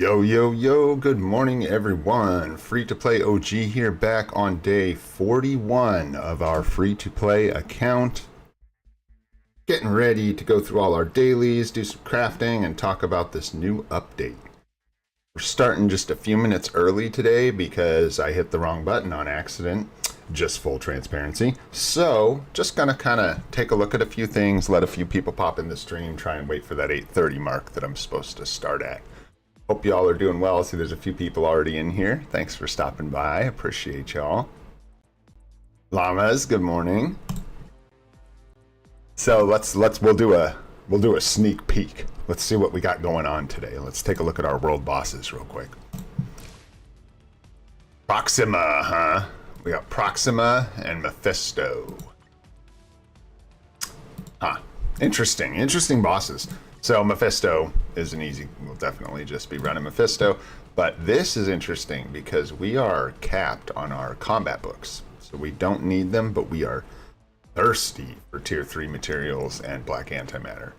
Yo, yo, yo, good morning, everyone. Free to play OG here, back on day 41 of our free to play account. Getting ready to go through all our dailies, do some crafting, and talk about this new update. We're starting just a few minutes early today because I hit the wrong button on accident. Just full transparency. So, just gonna kind of take a look at a few things, let a few people pop in the stream, try and wait for that 8:30 mark that I'm supposed to start at. Hope y'all are doing well. I see there's a few people already in here. Thanks for stopping by. Appreciate y'all. Llamas, good morning. So we'll do a sneak peek. Let's see what we got going on today. Let's take a look at our world bosses real quick. Proxima, huh? We got Proxima and Mephisto. Huh. Interesting bosses. So Mephisto is an easy, we'll definitely just be running Mephisto, but this is interesting because we are capped on our combat books. So we don't need them, but we are thirsty for tier 3 materials and black antimatter.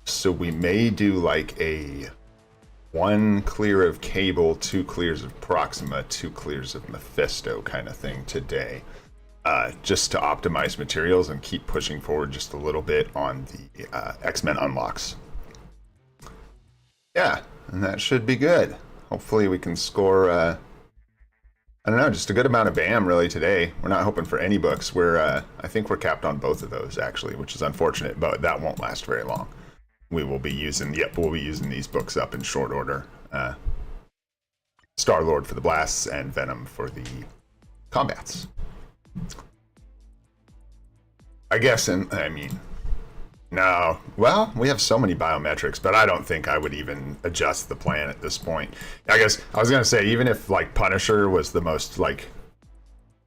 So we may do like a 1 clear of Cable, 2 clears of Proxima, 2 clears of Mephisto kind of thing today. Just to optimize materials and keep pushing forward just a little bit on the X-Men unlocks. Yeah, and that should be good. Hopefully we can score, I don't know, just a good amount of BAM really today. We're not hoping for any books. I think we're capped on both of those actually, which is unfortunate, but that won't last very long. We'll be using these books up in short order. Star-Lord for the blasts and Venom for the combats. I guess, no. Well, we have so many biometrics, but I don't think I would even adjust the plan at this point. I guess I was gonna say, even if like Punisher was the most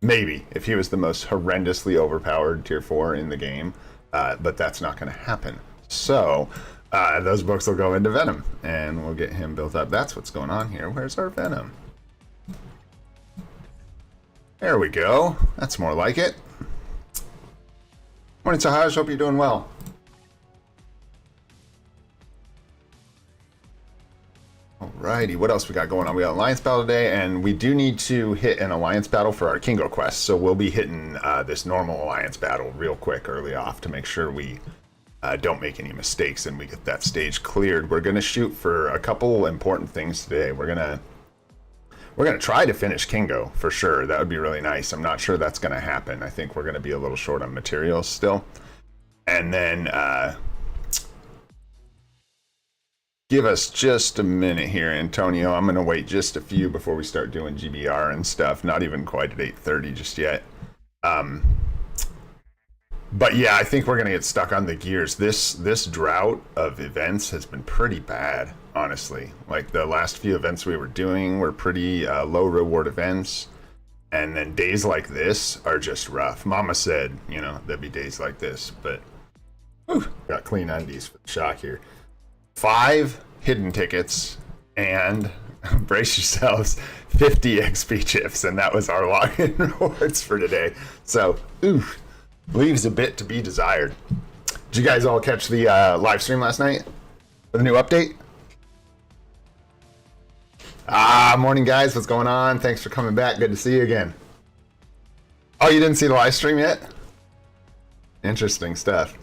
maybe if he was the most horrendously overpowered tier 4 in the game, but that's not gonna happen. So those books will go into Venom, and we'll get him built up. That's what's going on here. Where's our Venom? There we go. That's more like it. Morning, Sahaj. Hope you're doing well. Alrighty, what else we got going on? We got Alliance Battle today, and we do need to hit an Alliance Battle for our Kingo quest, so we'll be hitting this normal Alliance Battle real quick early off to make sure we don't make any mistakes and we get that stage cleared. We're going to shoot for a couple important things today. We're gonna try to finish Kingo for sure. That would be really nice. I'm not sure that's gonna happen. I think we're gonna be a little short on materials still. And then give us just a minute here, Antonio. I'm gonna wait just a few before we start doing GBR and stuff. Not even quite at 8:30 just yet. But yeah, I think we're gonna get stuck on the gears. This drought of events has been pretty bad, honestly. Like the last few events we were doing were pretty low reward events, and then days like this are just rough. Mama said, there'd be days like this, but whew, got clean undies for the shock here. 5 hidden tickets and brace yourselves, 50 XP chips, and that was our login rewards for today. So, oof. Leaves a bit to be desired. Did you guys all catch the live stream last night for the new update? Morning guys, what's going on? Thanks for coming back. Good to see you again. Oh, you didn't see the live stream yet? Interesting stuff.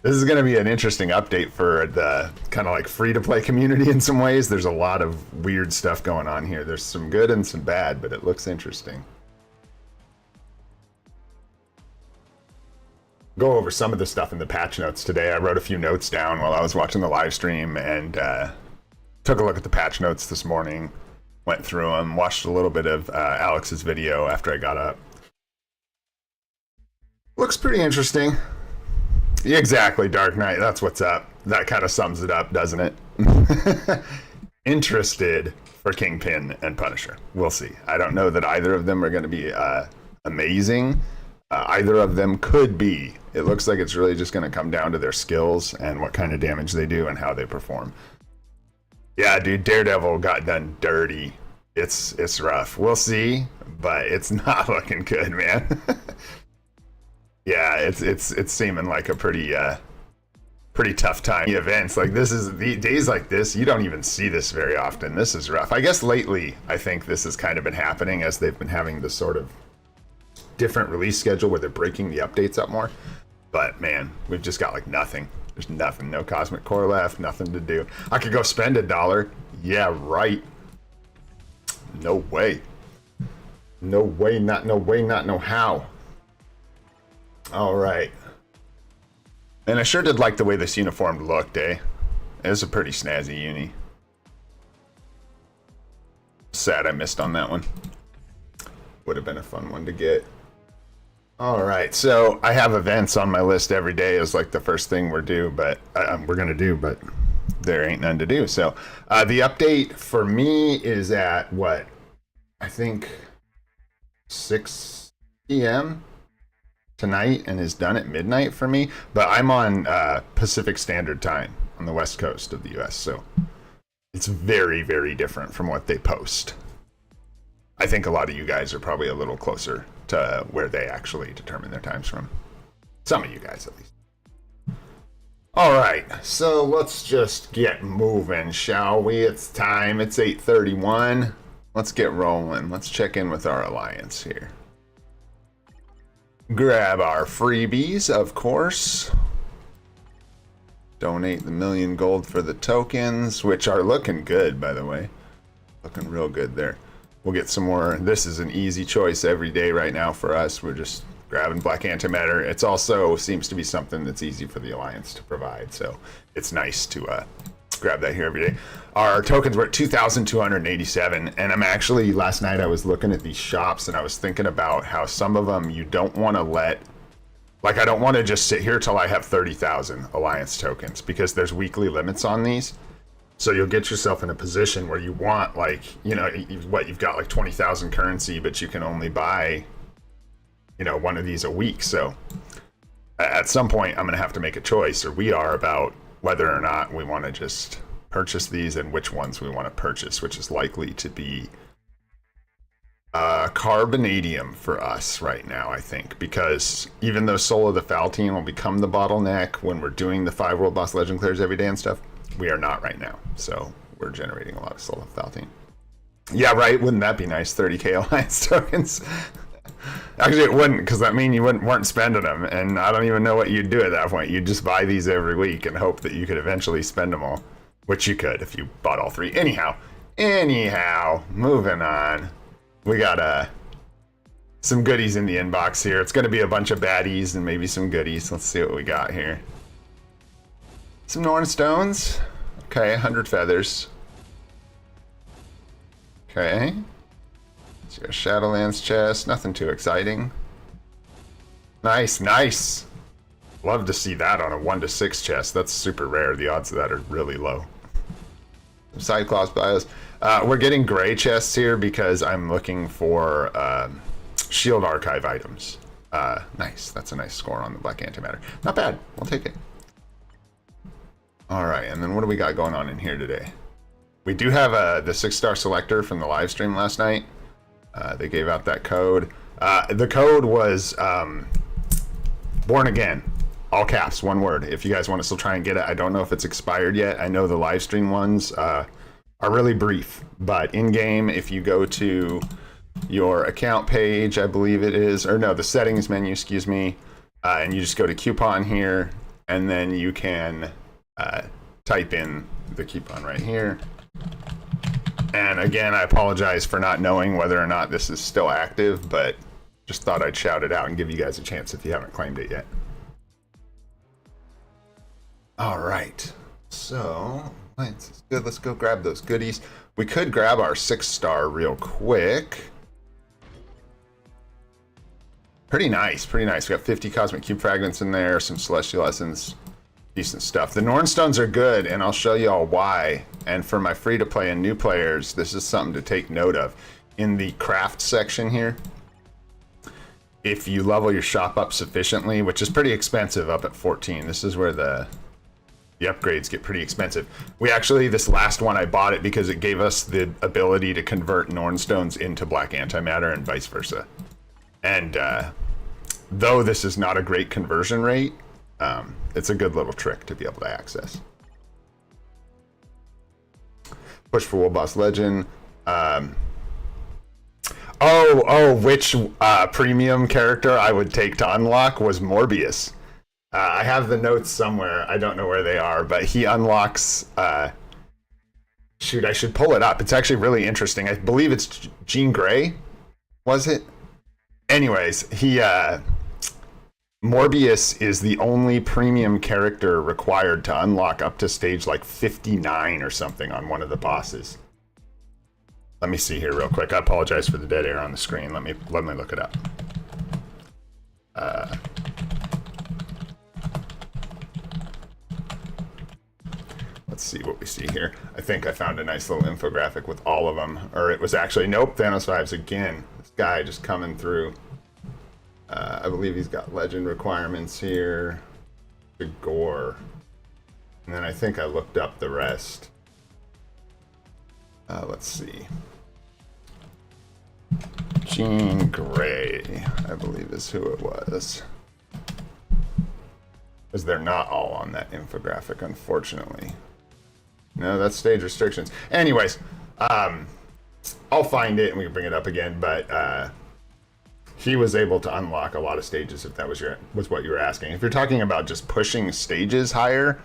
This is going to be an interesting update for the kind of like free-to-play community in some ways. There's a lot of weird stuff going on here. There's some good and some bad, but it looks interesting. Go over some of the stuff in the patch notes today. I wrote a few notes down while I was watching the live stream and took a look at the patch notes this morning, went through them, watched a little bit of Alex's video after I got up. Looks pretty interesting. Exactly, Dark Knight, that's what's up. That kind of sums it up, doesn't it? Interested for Kingpin and Punisher. We'll see. I don't know that either of them are going to be amazing. Either of them could be. It looks like it's really just going to come down to their skills and what kind of damage they do and how they perform. Yeah, dude, Daredevil got done dirty. It's rough. We'll see, but it's not looking good, man. Yeah, it's seeming like a pretty pretty tough time. The events like this is the days like this, you don't even see this very often. This is rough. I guess lately, I think this has kind of been happening as they've been having this sort of different release schedule where they're breaking the updates up more. But man, we've just got like nothing. There's nothing. No cosmic core left. Nothing to do. I could go spend $1. Yeah, right. No way. No way, not no way, not no how. All right. And I sure did like the way this uniform looked, eh? It was a pretty snazzy uni. Sad I missed on that one. Would have been a fun one to get. All right, so I have events on my list every day is like the first thing we're gonna do, but there ain't none to do. So the update for me is at what? I think 6 p.m. tonight and is done at midnight for me. But I'm on Pacific Standard Time on the west coast of the U.S., so it's very, very different from what they post. I think a lot of you guys are probably a little closer to where they actually determine their times from. Some of you guys, at least. All right, so let's just get moving, shall we? It's time. It's 8:31. Let's get rolling. Let's check in with our alliance here. Grab our freebies, of course. Donate the 1,000,000 gold for the tokens, which are looking good, by the way. Looking real good there. We'll get some more. This is an easy choice every day right now for us. We're just grabbing black antimatter. It's also seems to be something that's easy for the alliance to provide, so it's nice to grab that here every day. Our tokens were at 2,287, and I'm actually, last night I was looking at these shops and I was thinking about how some of them you don't want to let, like I don't want to just sit here till I have 30,000 alliance tokens, because there's weekly limits on these. So you'll get yourself in a position where you want, like, you know, you've got like 20,000 currency, but you can only buy, you know, one of these a week. So at some point I'm going to have to make a choice, or we are, about whether or not we want to just purchase these and which ones we want to purchase, which is likely to be carbonadium for us right now, I think, because even though Soul of the Faltine will become the bottleneck when we're doing the 5 World Boss Legend Clears every day and stuff, we are not right now. So we're generating a lot of Soul of Faltine. Yeah, right. Wouldn't that be nice? 30k alliance tokens. Actually, it wouldn't, because that mean you weren't spending them, and I don't even know what you'd do at that point. You'd just buy these every week and hope that you could eventually spend them all, which you could if you bought all 3. Anyhow, moving on. We got some goodies in the inbox here. It's going to be a bunch of baddies and maybe some goodies. Let's see what we got here. Some Norn Stones. Okay, 100 feathers. Okay. So a Shadowlands chest. Nothing too exciting. Nice, nice. Love to see that on a 1-to-6 chest. That's super rare. The odds of that are really low. Some side claws bios. We're getting gray chests here because I'm looking for shield archive items. Nice. That's a nice score on the black antimatter. Not bad. I'll take it. All right, and then what do we got going on in here today? We do have the 6-star selector from the live stream last night. They gave out that code. The code was Born Again, all caps, one word. If you guys want to still try and get it, I don't know if it's expired yet. I know the live stream ones are really brief, but in game, if you go to your account page, I believe it is, or no, the settings menu, excuse me, and you just go to coupon here, and then you can type in the coupon right here. And again, I apologize for not knowing whether or not this is still active, but just thought I'd shout it out and give you guys a chance if you haven't claimed it yet. All right, so it's good. Let's go grab those goodies. We could grab our 6-star real quick. Pretty nice, pretty nice. We got 50 Cosmic Cube Fragments in there, some Celestial Essence. Decent stuff. The Norn Stones are good, and I'll show you all why. And for my free-to-play and new players, this is something to take note of. In the craft section here, if you level your shop up sufficiently, which is pretty expensive up at 14, this is where the upgrades get pretty expensive. We actually, this last one, I bought it because it gave us the ability to convert Norn Stones into black antimatter and vice versa. And though this is not a great conversion rate, It's a good little trick to be able to access. Push for World Boss Legend. Which premium character I would take to unlock was Morbius. I have the notes somewhere. I don't know where they are, but he unlocks... shoot, I should pull it up. It's actually really interesting. I believe it's Jean Grey, was it? Anyways, Morbius is the only premium character required to unlock up to stage like 59 or something on one of the bosses. Let me see here real quick. I apologize for the dead air on the screen. Let me look it up. Let's see what we see here. I think I found a nice little infographic with all of them. Or it was actually, nope, Thanos Vibes again. This guy just coming through. I believe he's got legend requirements here. The gore. And then I think I looked up the rest. Let's see. Jean Grey, I believe is who it was. Because they're not all on that infographic, unfortunately. No, that's stage restrictions. Anyways, I'll find it and we can bring it up again, but he was able to unlock a lot of stages if that was what you were asking. If you're talking about just pushing stages higher,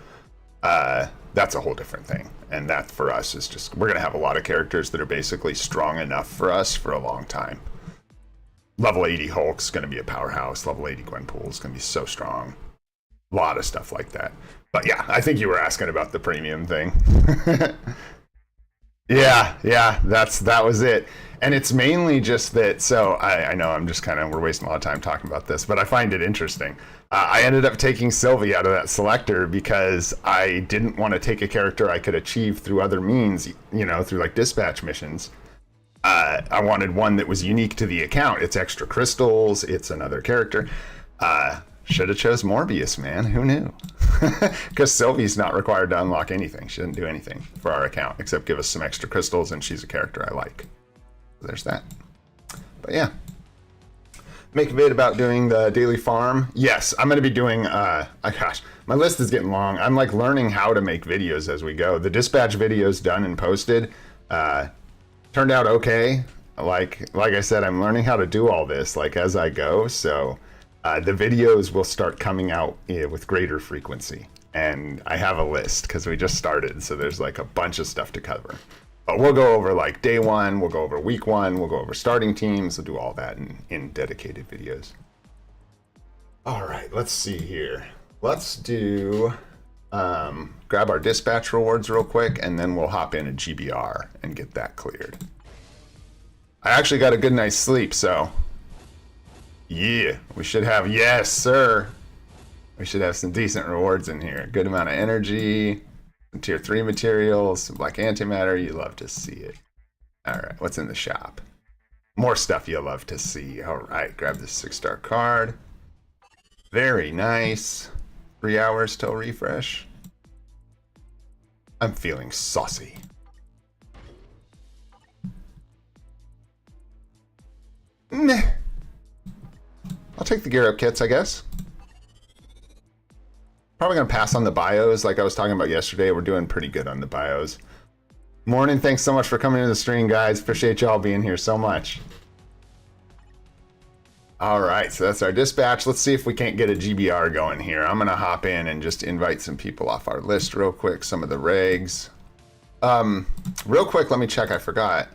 that's a whole different thing. And that for us is just, we're going to have a lot of characters that are basically strong enough for us for a long time. Level 80 Hulk's going to be a powerhouse. Level 80 Gwenpool's going to be so strong. A lot of stuff like that. But yeah, I think you were asking about the premium thing. Yeah, that was it. And it's mainly just that, so I know we're wasting a lot of time talking about this, but I find it interesting. I ended up taking Sylvie out of that selector because I didn't want to take a character I could achieve through other means, through like dispatch missions. I wanted one that was unique to the account. It's extra crystals, it's another character. Should have chose Morbius, man. Who knew? Because Sylvie's not required to unlock anything. She didn't do anything for our account except give us some extra crystals, and she's a character I like. So there's that. But yeah. Make a vid about doing the daily farm. Yes, I'm going to be doing... gosh, my list is getting long. I'm like learning how to make videos as we go. The dispatch videos done and posted turned out okay. Like I said, I'm learning how to do all this like as I go. So... the videos will start coming out with greater frequency. And I have a list because we just started. So there's like a bunch of stuff to cover. But we'll go over like day one. We'll go over week one. We'll go over starting teams. We'll do all that in dedicated videos. All right, let's see here. Let's do, grab our dispatch rewards real quick. And then we'll hop in a GBR and get that cleared. I actually got a good night's sleep, so... yeah, we should have, yes, sir. We should have some decent rewards in here. Good amount of energy, some tier 3 materials, some black antimatter. You love to see it. All right, what's in the shop? More stuff you love to see. All right, grab this 6-star card. Very nice. 3 hours till refresh. I'm feeling saucy. Meh. I'll take the gear up kits, I guess. Probably gonna pass on the bios like I was talking about yesterday. We're doing pretty good on the bios. Morning, thanks so much for coming to the stream, guys. Appreciate y'all being here so much. All right, so that's our dispatch. Let's see if we can't get a GBR going here. I'm gonna hop in and just invite some people off our list real quick, some of the regs. Real quick, let me check, I forgot.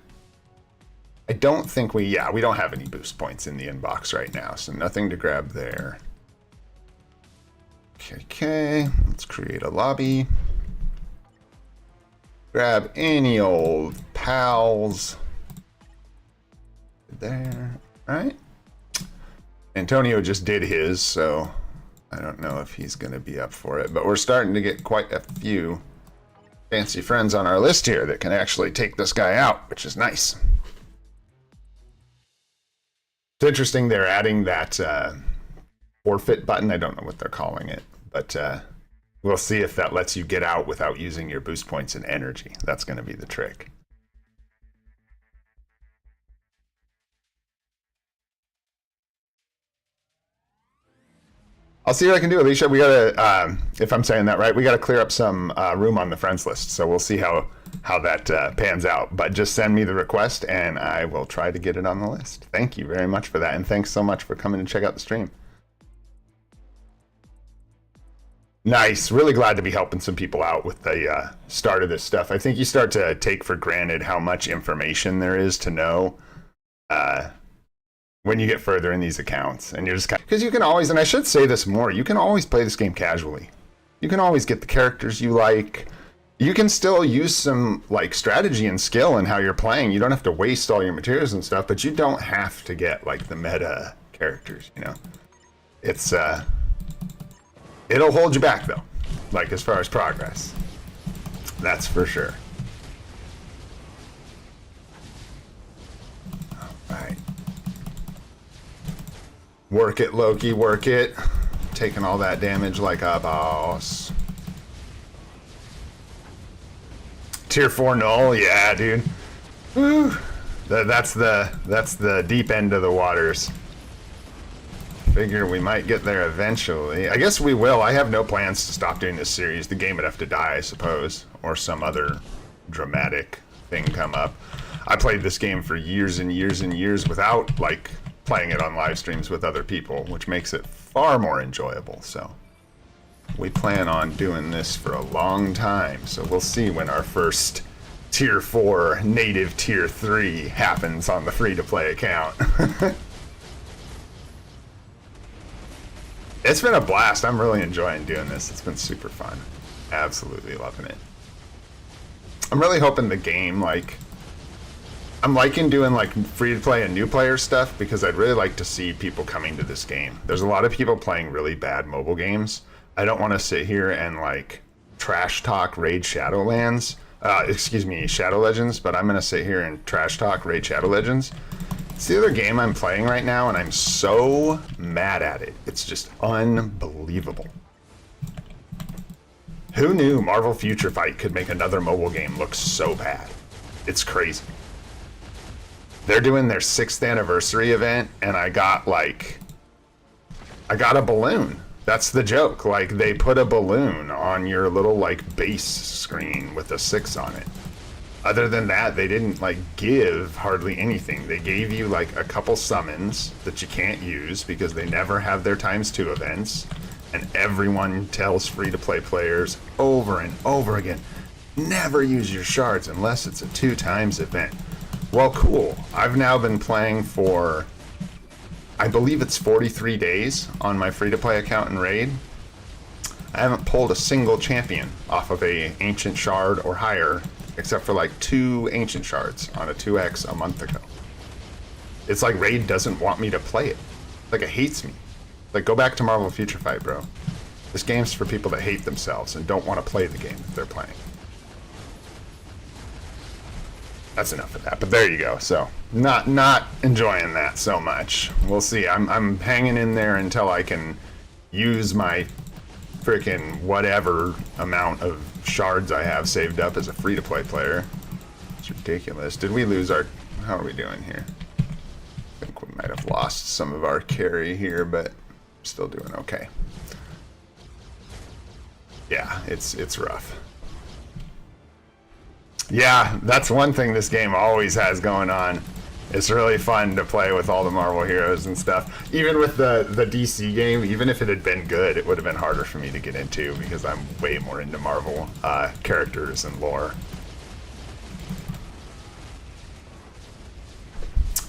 I don't think we don't have any boost points in the inbox right now, so nothing to grab there. Okay, let's create a lobby. Grab any old pals. There, right? Antonio just did his, so I don't know if he's gonna be up for it, but we're starting to get quite a few fancy friends on our list here that can actually take this guy out, which is nice. It's interesting they're adding that forfeit button. I don't know what they're calling it, but we'll see if that lets you get out without using your boost points and energy. That's going to be the trick. I'll see what I can do, Alicia. We gotta, if I'm saying that right, we gotta clear up some room on the friends list. So we'll see how that pans out. But just send me the request, and I will try to get it on the list. Thank you very much for that, and thanks so much for coming to check out the stream. Nice. Really glad to be helping some people out with the start of this stuff. I think you start to take for granted how much information there is to know when you get further in these accounts. And you're just kind of, because you can always, and I should say this more, you can always play this game casually. You can always get the characters you like. You can still use some like strategy and skill in how you're playing. You don't have to waste all your materials and stuff, but you don't have to get like the meta characters, you know. It's it'll hold you back though, like as far as progress. That's for sure. All right. Work it, Loki, work it. Taking all that damage like a boss. Tier 4 null, yeah, dude. Woo. That's the deep end of the waters. Figure we might get there eventually. I guess we will. I have no plans to stop doing this series. The game would have to die, I suppose, or some other dramatic thing come up. I played this game for years and years and years without like playing it on live streams with other people, which makes it far more enjoyable. So we plan on doing this for a long time. So we'll see when our first tier 4 native tier 3 happens on the free-to-play account. It's been a blast. I'm really enjoying doing this. It's been super fun. Absolutely loving it. I'm really hoping the game, like, I'm liking doing like free to play and new player stuff because I'd really like to see people coming to this game. There's a lot of people playing really bad mobile games. I don't want to sit here and like trash talk Raid Shadowlands, Shadow Legends, but I'm going to sit here and trash talk Raid Shadow Legends. It's the other game I'm playing right now, and I'm so mad at it. It's just unbelievable. Who knew Marvel Future Fight could make another mobile game look so bad? It's crazy. They're doing their 6th anniversary event, and I got a balloon. That's the joke. Like, they put a balloon on your little, like, base screen with a 6 on it. Other than that, they didn't like give hardly anything. They gave you like a couple summons that you can't use because they never have their ×2 events. And everyone tells free-to-play players over and over again, never use your shards unless it's a 2x event. Well, cool. I've now been playing for, I believe it's 43 days on my free-to-play account in Raid. I haven't pulled a single champion off of a ancient shard or higher, except for like 2 ancient shards on a 2x a month ago. It's like Raid doesn't want me to play it. Like it hates me. Like, go back to Marvel Future Fight, bro. This game's for people that hate themselves and don't want to play the game that they're playing. That's enough of that, but there you go. So, not enjoying that so much. We'll see. I'm hanging in there until I can use my freaking whatever amount of shards I have saved up as a free-to-play player. It's ridiculous. Did we lose our... How are we doing here? I think we might have lost some of our carry here, but still doing okay. Yeah, it's rough. Yeah, that's one thing this game always has going on. It's really fun to play with all the Marvel heroes and stuff. Even with the DC game, even if it had been good, it would have been harder for me to get into because I'm way more into Marvel characters and lore.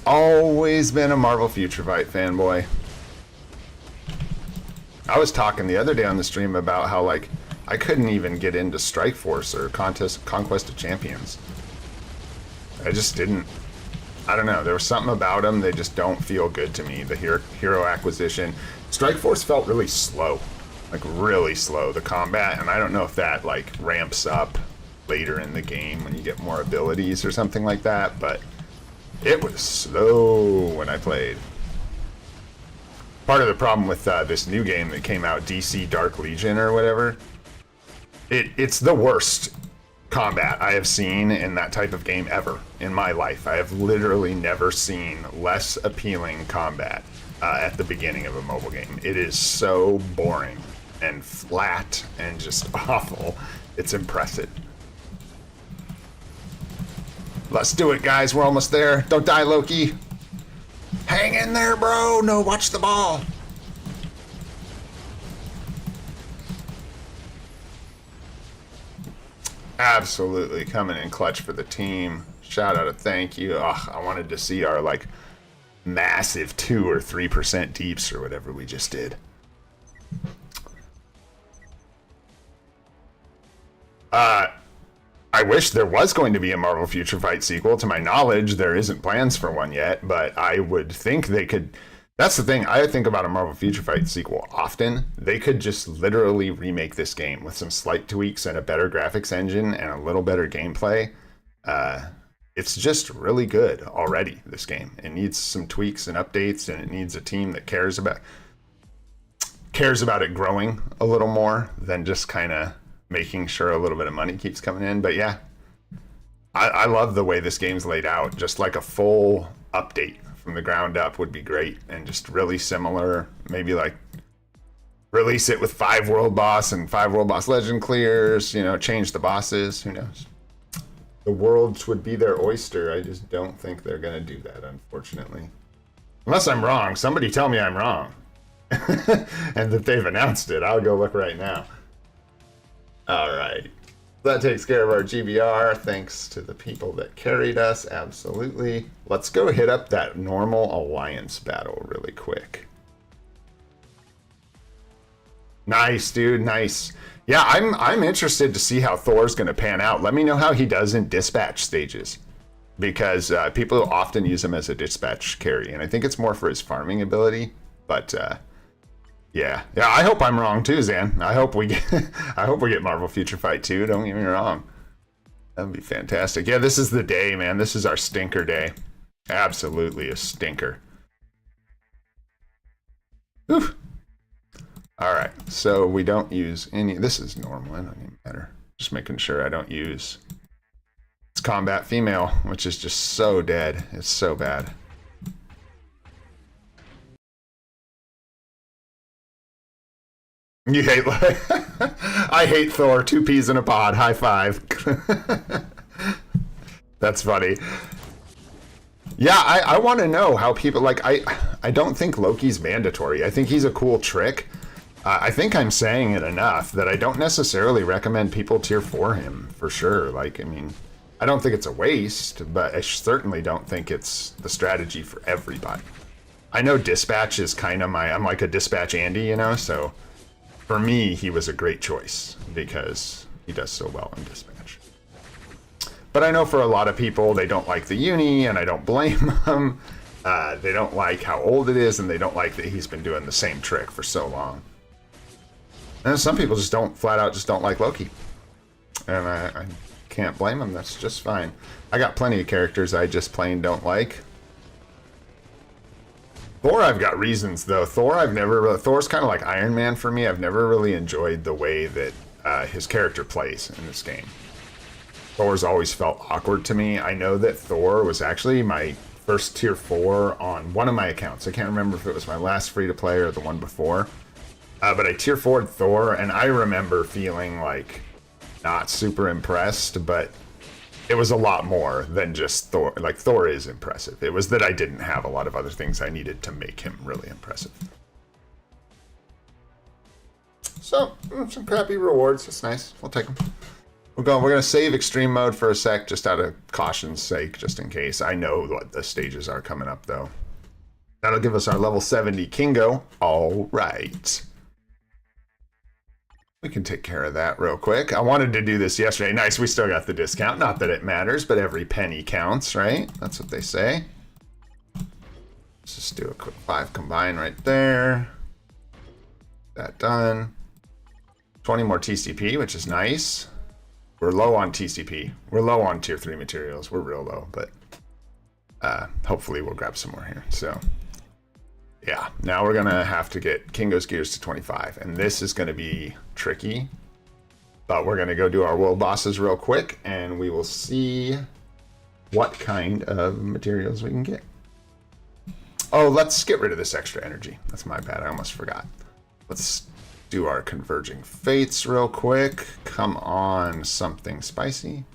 Always been a Marvel Future Fight fanboy. I was talking the other day on the stream about how, like, I couldn't even get into Strike Force or Conquest of Champions. I just didn't. I don't know. There was something about them. They just don't feel good to me. The hero acquisition. Strike Force felt really slow. Like, really slow, the combat. And I don't know if that, like, ramps up later in the game when you get more abilities or something like that. But it was slow when I played. Part of the problem with this new game that came out, DC Dark Legion or whatever, it's the worst combat I have seen in that type of game ever in my life. I have literally never seen less appealing combat at the beginning of a mobile game. It is so boring and flat and just awful. It's impressive. Let's do it, guys. We're almost there. Don't die, Loki. Hang in there, bro. No, watch the ball. Absolutely coming in clutch for the team. Shout out a thank you. Oh, I wanted to see our like massive 2 or 3% deeps or whatever we just did. I wish there was going to be a Marvel Future Fight sequel. To my knowledge, there isn't plans for one yet, but I would think they could. That's the thing. I think about a Marvel Future Fight sequel often. They could just literally remake this game with some slight tweaks and a better graphics engine and a little better gameplay. It's just really good already, this game. It needs some tweaks and updates, and it needs a team that cares about it growing a little more than just kind of making sure a little bit of money keeps coming in. But yeah, I love the way this game's laid out. Just like a full update from the ground up would be great, and just really similar. Maybe like release it with 5 world boss and 5 world boss legend clears, you know, change the bosses. Who knows? The worlds would be their oyster. I just don't think they're gonna do that, unfortunately. Unless I'm wrong. Somebody tell me I'm wrong. And that they've announced it. I'll go look right now. Alright. That takes care of our GBR. Thanks to the people that carried us. Absolutely. Let's go hit up that normal alliance battle really quick. Nice, dude. Nice. Yeah, I'm interested to see how Thor's going to pan out. Let me know how he does in dispatch stages. Because people often use him as a dispatch carry. And I think it's more for his farming ability. But yeah, I hope I'm wrong too, Zan. I hope we get Marvel Future Fight 2. Don't get me wrong. That'd be fantastic. Yeah, this is the day, man. This is our stinker day. Absolutely a stinker. Whew. All right, so we don't use any. This is normal. It doesn't even matter. Just making sure I don't use. It's combat female, which is just so dead. It's so bad. You hate. I hate Thor. 2 peas in a pod. High five. That's funny. Yeah, I want to know how people like. I don't think Loki's mandatory. I think he's a cool trick. I think I'm saying it enough that I don't necessarily recommend people tier 4 him for sure. Like, I mean, I don't think it's a waste, but I certainly don't think it's the strategy for everybody. I know dispatch is kind of I'm like a dispatch Andy, you know, so. For me, he was a great choice because he does so well in dispatch. But I know for a lot of people, they don't like the uni, and I don't blame them. They don't like how old it is, and they don't like that he's been doing the same trick for so long. And some people just flat out just don't like Loki. And I can't blame them. That's just fine. I got plenty of characters I just plain don't like. Thor, I've got reasons though. Thor's kind of like Iron Man for me. I've never really enjoyed the way that his character plays in this game. Thor's always felt awkward to me. I know that Thor was actually my first tier 4 on one of my accounts. I can't remember if it was my last free-to-play or the one before. But I tier 4'd Thor, and I remember feeling like not super impressed, but it was a lot more than just Thor. Like, Thor is impressive. It was that I didn't have a lot of other things I needed to make him really impressive. So, some crappy rewards. That's nice. We'll take them. We're going to save extreme mode for a sec, just out of caution's sake, just in case. I know what the stages are coming up, though. That'll give us our level 70 Kingo. All right. We can take care of that real quick. I wanted to do this yesterday. Nice, we still got the discount. Not that it matters, but every penny counts, right? That's what they say. Let's just do a quick 5 combine right there. That done. 20 more TCP, which is nice. We're low on TCP. We're low on tier 3 materials. We're real low, but hopefully we'll grab some more here. So yeah, now we're gonna have to get Kingo's gears to 25, and this is gonna be tricky But we're going to go do our world bosses real quick, and we will see what kind of materials we can get. Oh, let's get rid of this extra energy. That's my bad. I almost forgot. Let's do our converging fates real quick. Come on, something spicy.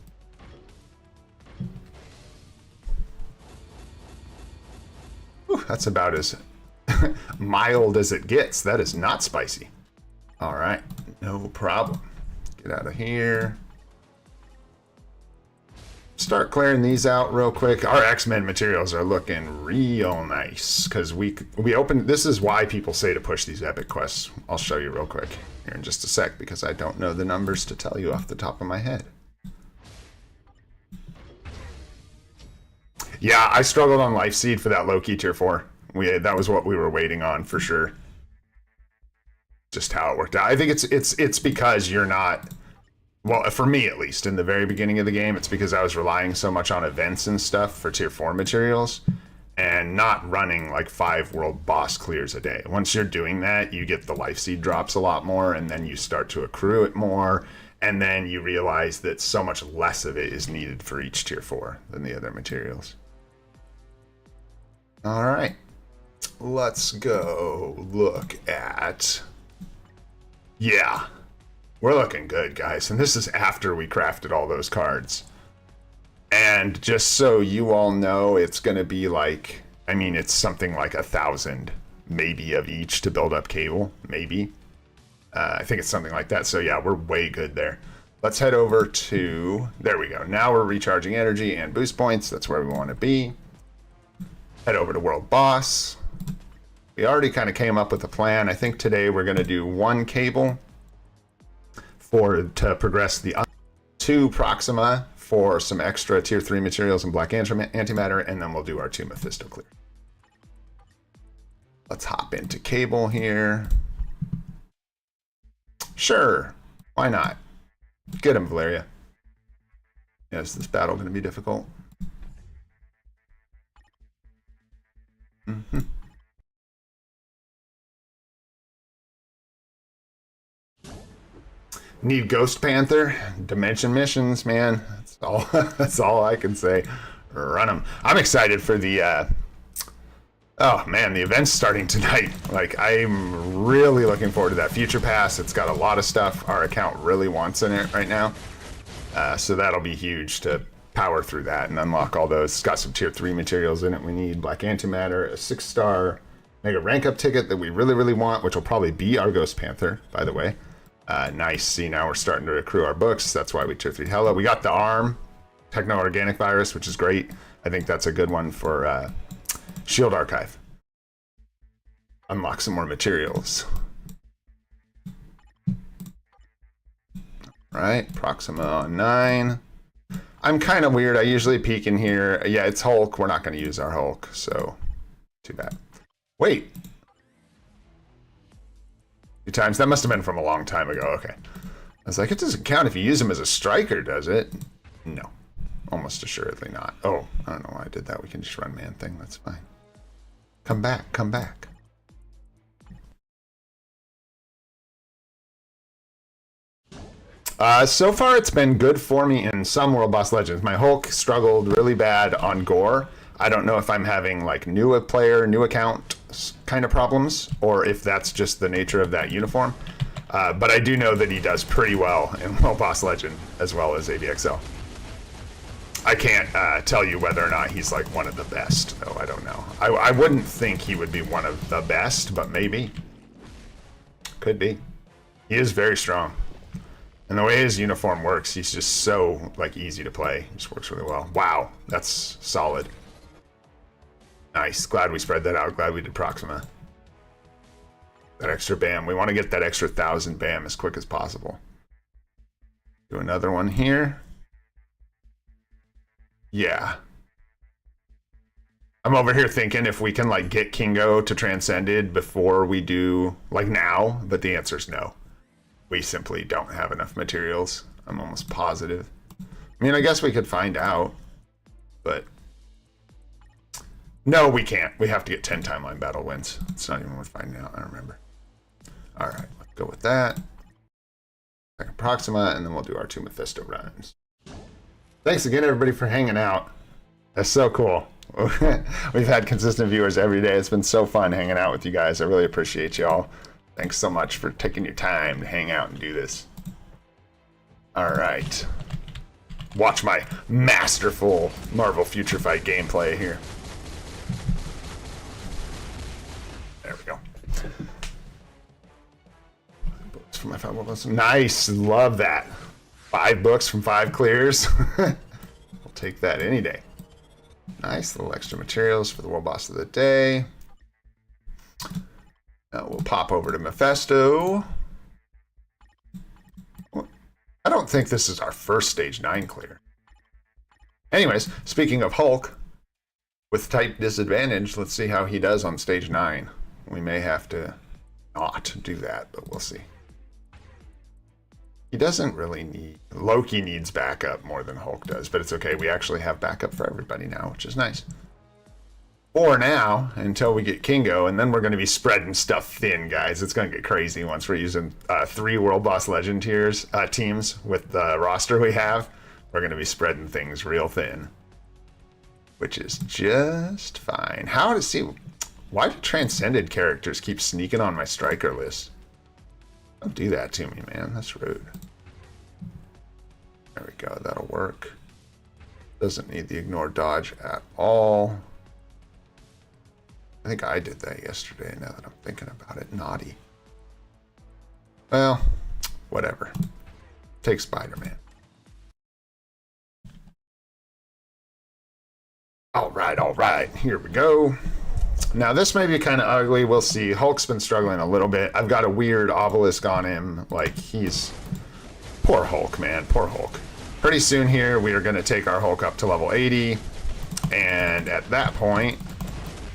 Whew, that's about as mild as it gets. That is not spicy. All right, no problem. Get out of here. Start clearing these out real quick. Our X-Men materials are looking real nice because we opened. This is why people say to push these epic quests. I'll show you real quick here in just a sec because I don't know the numbers to tell you off the top of my head. Yeah, I struggled on Life Seed for that Loki tier 4. That was what we were waiting on for sure. Just how it worked out. I think it's because you're not. Well, for me at least, in the very beginning of the game, it's because I was relying so much on events and stuff for tier 4 materials and not running like 5 world boss clears a day. Once you're doing that, you get the life seed drops a lot more, and then you start to accrue it more, and then you realize that so much less of it is needed for each tier 4 than the other materials. All right, let's go look at... Yeah. We're looking good, guys, and this is after we crafted all those cards. And just so you all know, it's going to be like, I mean, it's something like 1,000 maybe of each to build up cable, maybe. I think it's something like that, so yeah, we're way good there. Let's head over to, there we go. Now we're recharging energy and boost points. That's where we want to be. Head over to World Boss. We already kind of came up with a plan. I think today we're going to do 1 cable to progress the 2 Proxima for some extra tier 3 materials and black antimatter, and then we'll do our 2 Mephisto clear. Let's hop into cable here. Sure, why not? Get him, Valeria. Yeah, is this battle going to be difficult? Mm-hmm. Need Ghost Panther, Dimension Missions, man. That's all. That's all I can say. Run them. I'm excited for the. Oh man, the event's starting tonight. Like, I'm really looking forward to that Future Pass. It's got a lot of stuff our account really wants in it right now, so that'll be huge to power through that and unlock all those. It's got some tier 3 materials in it. We need black antimatter, a 6-star mega rank up ticket that we really want, which will probably be our Ghost Panther, by the way. Nice. See, now we're starting to accrue our books. That's why we tier 3 Hella. We got the ARM, Techno-Organic Virus, which is great. I think that's a good one for Shield Archive. Unlock some more materials. Right, Proxima on 9. I'm kind of weird. I usually peek in here. Yeah, it's Hulk. We're not going to use our Hulk, so too bad. Wait. 2 times. That must have been from a long time ago. Okay. I was like, it doesn't count if you use him as a striker, does it? No. Almost assuredly not. Oh, I don't know why I did that. We can just run Man Thing. That's fine. Come back. Come back. So far, it's been good for me in some World Boss Legends. My Hulk struggled really bad on Gore. I don't know if I'm having like new player, new account kind of problems, or if that's just the nature of that uniform. But I do know that he does pretty well in World Boss Legend as well as ABXL. I can't tell you whether or not he's like one of the best, though. I don't know. I wouldn't think he would be one of the best, but maybe. Could be. He is very strong. And the way his uniform works, he's just so like easy to play. He just works really well. Wow, that's solid. Nice. Glad we spread that out. Glad we did Proxima. That extra BAM. We want to get that extra 1,000 BAM as quick as possible. Do another one here. Yeah. I'm over here thinking if we can like get Kingo to Transcended before we do like now, but the answer is no. We simply don't have enough materials. I'm almost positive. I mean, I guess we could find out, but no, we can't. We have to get 10 timeline battle wins. It's not even worth finding out. I don't remember. All right, let's go with that. second Proxima, and then we'll do our 2 Mephisto runs. Thanks again, everybody, for hanging out. That's so cool. We've had consistent viewers every day. It's been so fun hanging out with you guys. I really appreciate y'all. Thanks so much for taking your time to hang out and do this. All right. Watch my masterful Marvel Future Fight gameplay here. There we go. Books from my 5 books. Nice. Love that. 5 books from 5 clears. We'll take that any day. Nice little extra materials for the World Boss of the Day. Now we'll pop over to Mephisto. I don't think this is our first stage 9 clear. Anyways, speaking of Hulk, with type disadvantage, let's see how he does on stage 9. We may have to not do that, but we'll see. He doesn't really need... Loki needs backup more than Hulk does, but it's okay. We actually have backup for everybody now, which is nice. For now, until we get Kingo, and then we're going to be spreading stuff thin, guys. It's going to get crazy once we're using 3 World Boss Legend teams with the roster we have. We're going to be spreading things real thin, which is just fine. How to see... Why do transcended characters keep sneaking on my striker list? Don't do that to me, man. That's rude. There we go. That'll work. Doesn't need the ignore dodge at all. I think I did that yesterday, now that I'm thinking about it. Naughty. Well, whatever. Take Spider-Man. All right. Here we go. Now, this may be kind of ugly. We'll see. Hulk's been struggling a little bit. I've got a weird obelisk on him. Like, he's... Poor Hulk, man. Poor Hulk. Pretty soon here, we are going to take our Hulk up to level 80. And at that point,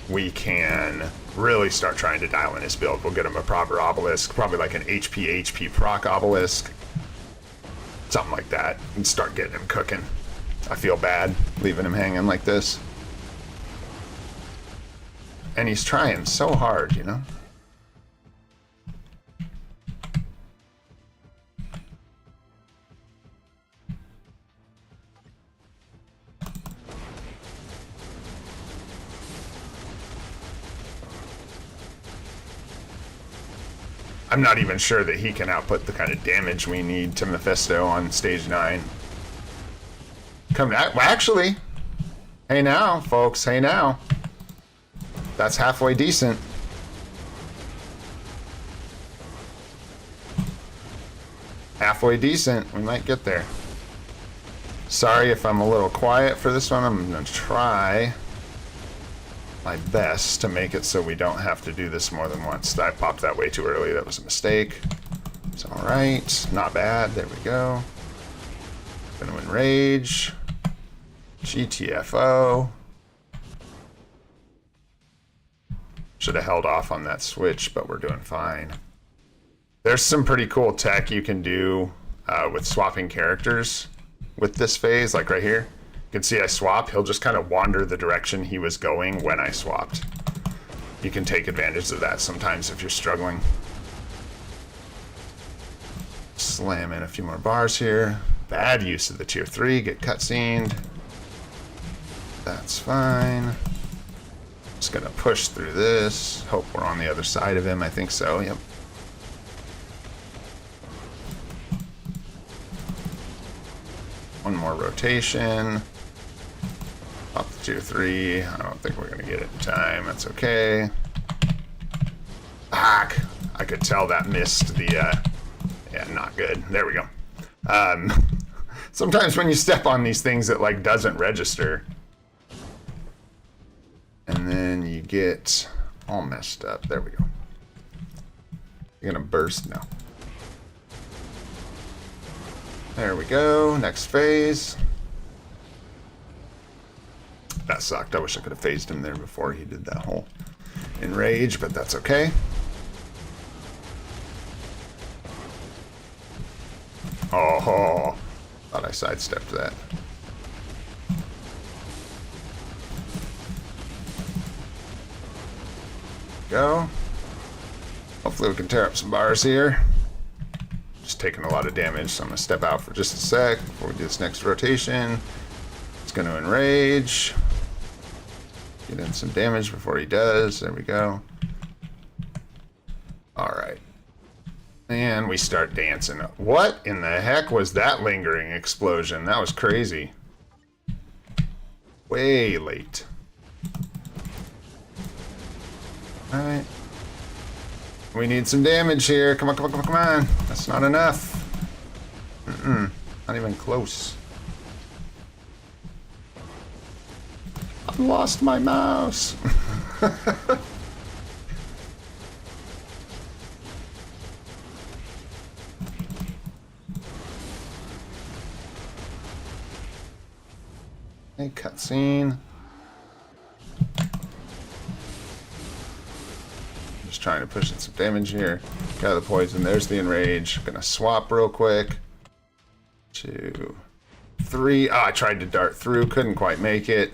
we can really start trying to dial in his build. We'll get him a proper obelisk. Probably like an HP proc obelisk. Something like that. And start getting him cooking. I feel bad leaving him hanging like this. And he's trying so hard, you know? I'm not even sure that he can output the kind of damage we need to Mephisto on stage 9. Come back. Well, actually, hey now, folks, hey now. That's halfway decent. Halfway decent. We might get there. Sorry if I'm a little quiet for this one. I'm going to try my best to make it so we don't have to do this more than once. I popped that way too early. That was a mistake. It's all right. Not bad. There we go. Gonna enrage. GTFO. Should have held off on that switch, but we're doing fine. There's some pretty cool tech you can do with swapping characters with this phase, like right here. You can see I swap. He'll just kind of wander the direction he was going when I swapped. You can take advantage of that sometimes if you're struggling. Slam in a few more bars here. Bad use of the tier 3. Get cutscened. That's fine. Just gonna push through this. Hope we're on the other side of him. I think so. Yep. One more rotation. Up the tier 3. I don't think we're gonna get it in time. That's okay. Fuck. I could tell that missed the. Yeah, not good. There we go. Sometimes when you step on these things, it like doesn't register. And then you get all messed up. There we go. You're gonna burst now. There we go. Next phase. That sucked. I wish I could have phased him there before he did that whole enrage, but that's okay. Oh, thought I sidestepped that. Go. Hopefully we can tear up some bars here. just taking a lot of damage, so I'm going to step out for just a sec before we do this next rotation. It's going to enrage. Get in some damage before he does. There we go. Alright. And we start dancing. What in the heck was that lingering explosion? That was crazy. Way late. Alright. We need some damage here. Come on, come on, come on, come on. That's not enough. Not even close. I lost my mouse. Hey, cutscene. Just trying to push in some damage here. Got the poison. There's the enrage. Gonna swap real quick. 2, 3. Ah, I tried to dart through. Couldn't quite make it.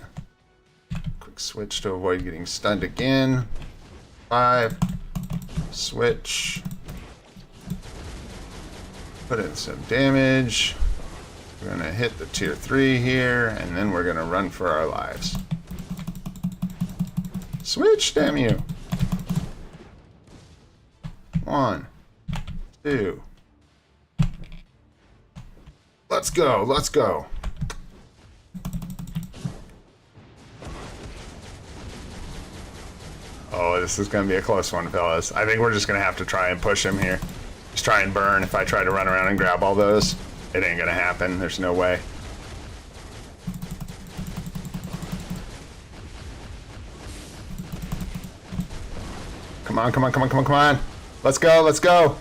Quick switch to avoid getting stunned again. 5. Switch. Put in some damage. We're gonna hit the tier 3 here, and then we're gonna run for our lives. Switch, damn you. 1, 2. Let's go, let's go. Oh, this is gonna be a close one, fellas. I think we're just gonna have to try and push him here. Just try and burn. If I try to run around and grab all those, it ain't gonna happen. There's no way. Come on, come on, come on, come on, come on. Let's go, let's go.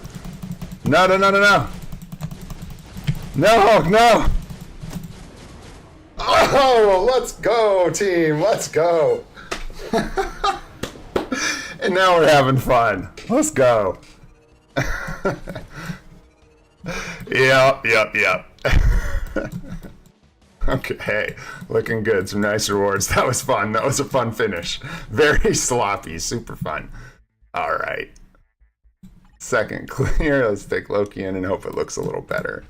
No, no, no, no, no. No, no. Oh, let's go, team. Let's go. And now we're having fun. Let's go. Yep, yep, yep. Okay, looking good. Some nice rewards. That was fun. That was a fun finish. Very sloppy. Super fun. All right. Second clear. Let's take Loki in and hope it looks a little better.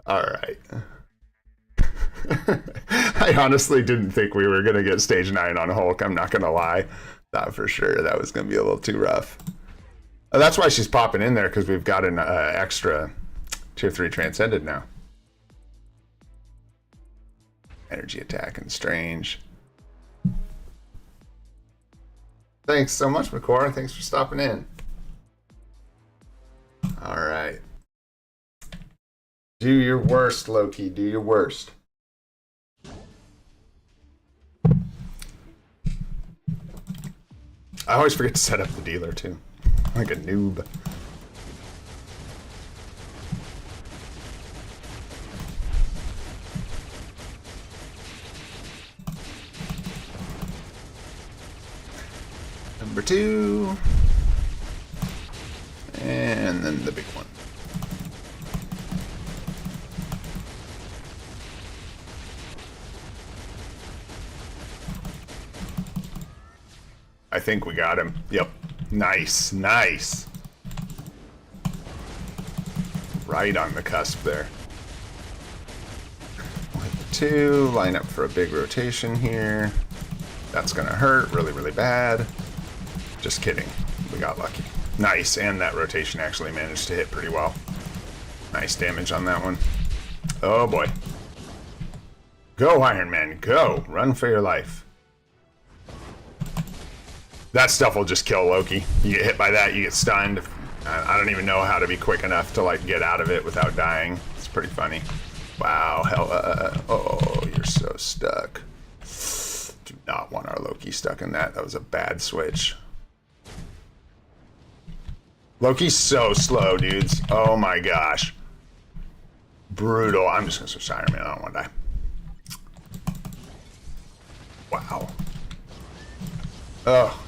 All right. I honestly didn't think we were going to get stage 9 on Hulk. I'm not going to lie. Thought for sure that was going to be a little too rough. That's why she's popping in there, because we've got an extra tier 3 transcended now. Energy attack and strange. Thanks so much, McCord. Thanks for stopping in. All right. Do your worst, Loki. Do your worst. I always forget to set up the dealer, too. Like a noob. Number 2. And then the big one. I think we got him. Yep. Nice, nice. Right on the cusp there. We'll hit the 2, line up for a big rotation here. That's gonna hurt really, really bad. Just kidding. We got lucky. Nice, and that rotation actually managed to hit pretty well. Nice damage on that one. Oh boy. Go, Iron Man, go. Run for your life. That stuff will just kill Loki. You get hit by that, you get stunned. I don't even know how to be quick enough to like get out of it without dying. It's pretty funny. Wow, hell, oh, you're so stuck. Do not want our Loki stuck in that. That was a bad switch. Loki's so slow, dudes. Oh my gosh. Brutal. I'm just gonna switch to Iron Man. I don't want to die. Wow. Oh.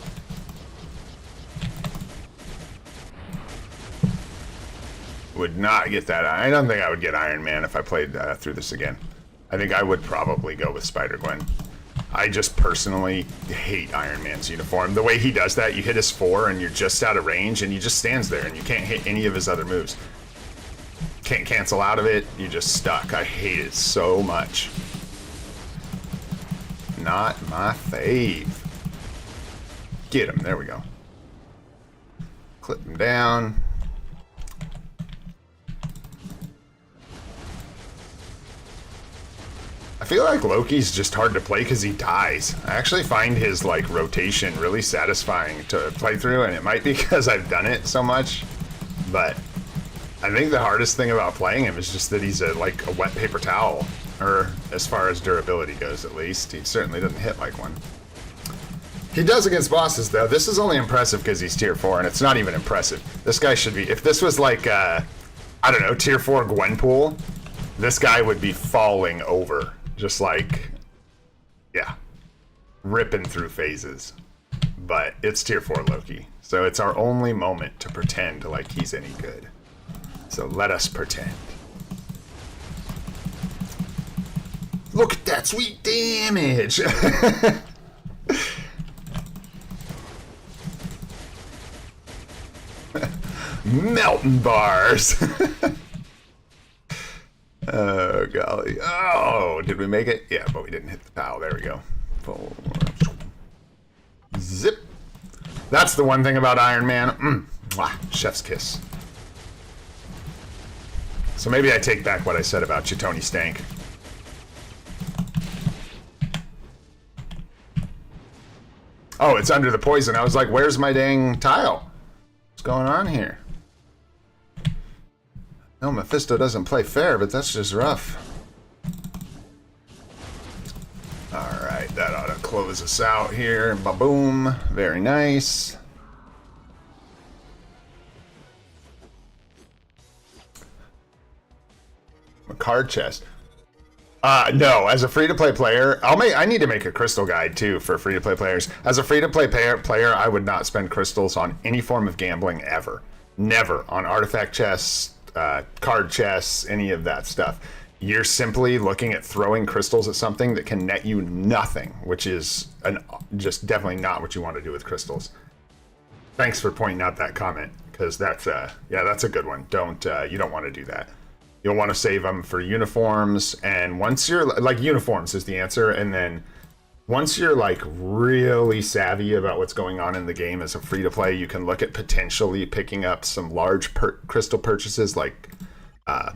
Would not get that. I don't think I would get Iron Man if I played through this again. I think I would probably go with Spider-Gwen. I just personally hate Iron Man's uniform. The way he does that, you hit his 4 and you're just out of range and he just stands there and you can't hit any of his other moves. Can't cancel out of it, you're just stuck. I hate it so much. Not my fave. Get him, there we go. Clip him down. I feel like Loki's just hard to play because he dies. I actually find his like rotation really satisfying to play through, and it might be because I've done it so much, but I think the hardest thing about playing him is just that he's like a wet paper towel, or as far as durability goes at least. He certainly doesn't hit like one. He does against bosses though. This is only impressive because he's tier 4, and it's not even impressive. This guy should be, if this was like, I don't know, tier 4 Gwenpool, this guy would be falling over. Just like, yeah, ripping through phases. But it's tier 4 Loki, so it's our only moment to pretend like he's any good. So let us pretend. Look at that sweet damage! Melting bars! Oh, golly. Oh, did we make it? Yeah, but we didn't hit the towel. There we go. Zip. That's the one thing about Iron Man. Mwah, chef's kiss. So maybe I take back what I said about you, Tony Stank. Oh, it's under the poison. I was like, where's my dang tile? What's going on here? No, Mephisto doesn't play fair, but that's just rough. Alright, that ought to close us out here. Ba-boom. Very nice. A card chest. No, as a free-to-play player, I need to make a crystal guide too for free-to-play players. As a free-to-play player, I would not spend crystals on any form of gambling ever. Never on artifact chests, card chests, any of that stuff. You're simply looking at throwing crystals at something that can net you nothing, which is just definitely not what you want to do with crystals. Thanks for pointing out that comment, because that's yeah, that's a good one. You don't want to do that. You'll want to save them for uniforms, and once you're like, uniforms is the answer, and then once you're like really savvy about what's going on in the game as a free-to-play, you can look at potentially picking up some large crystal purchases, like a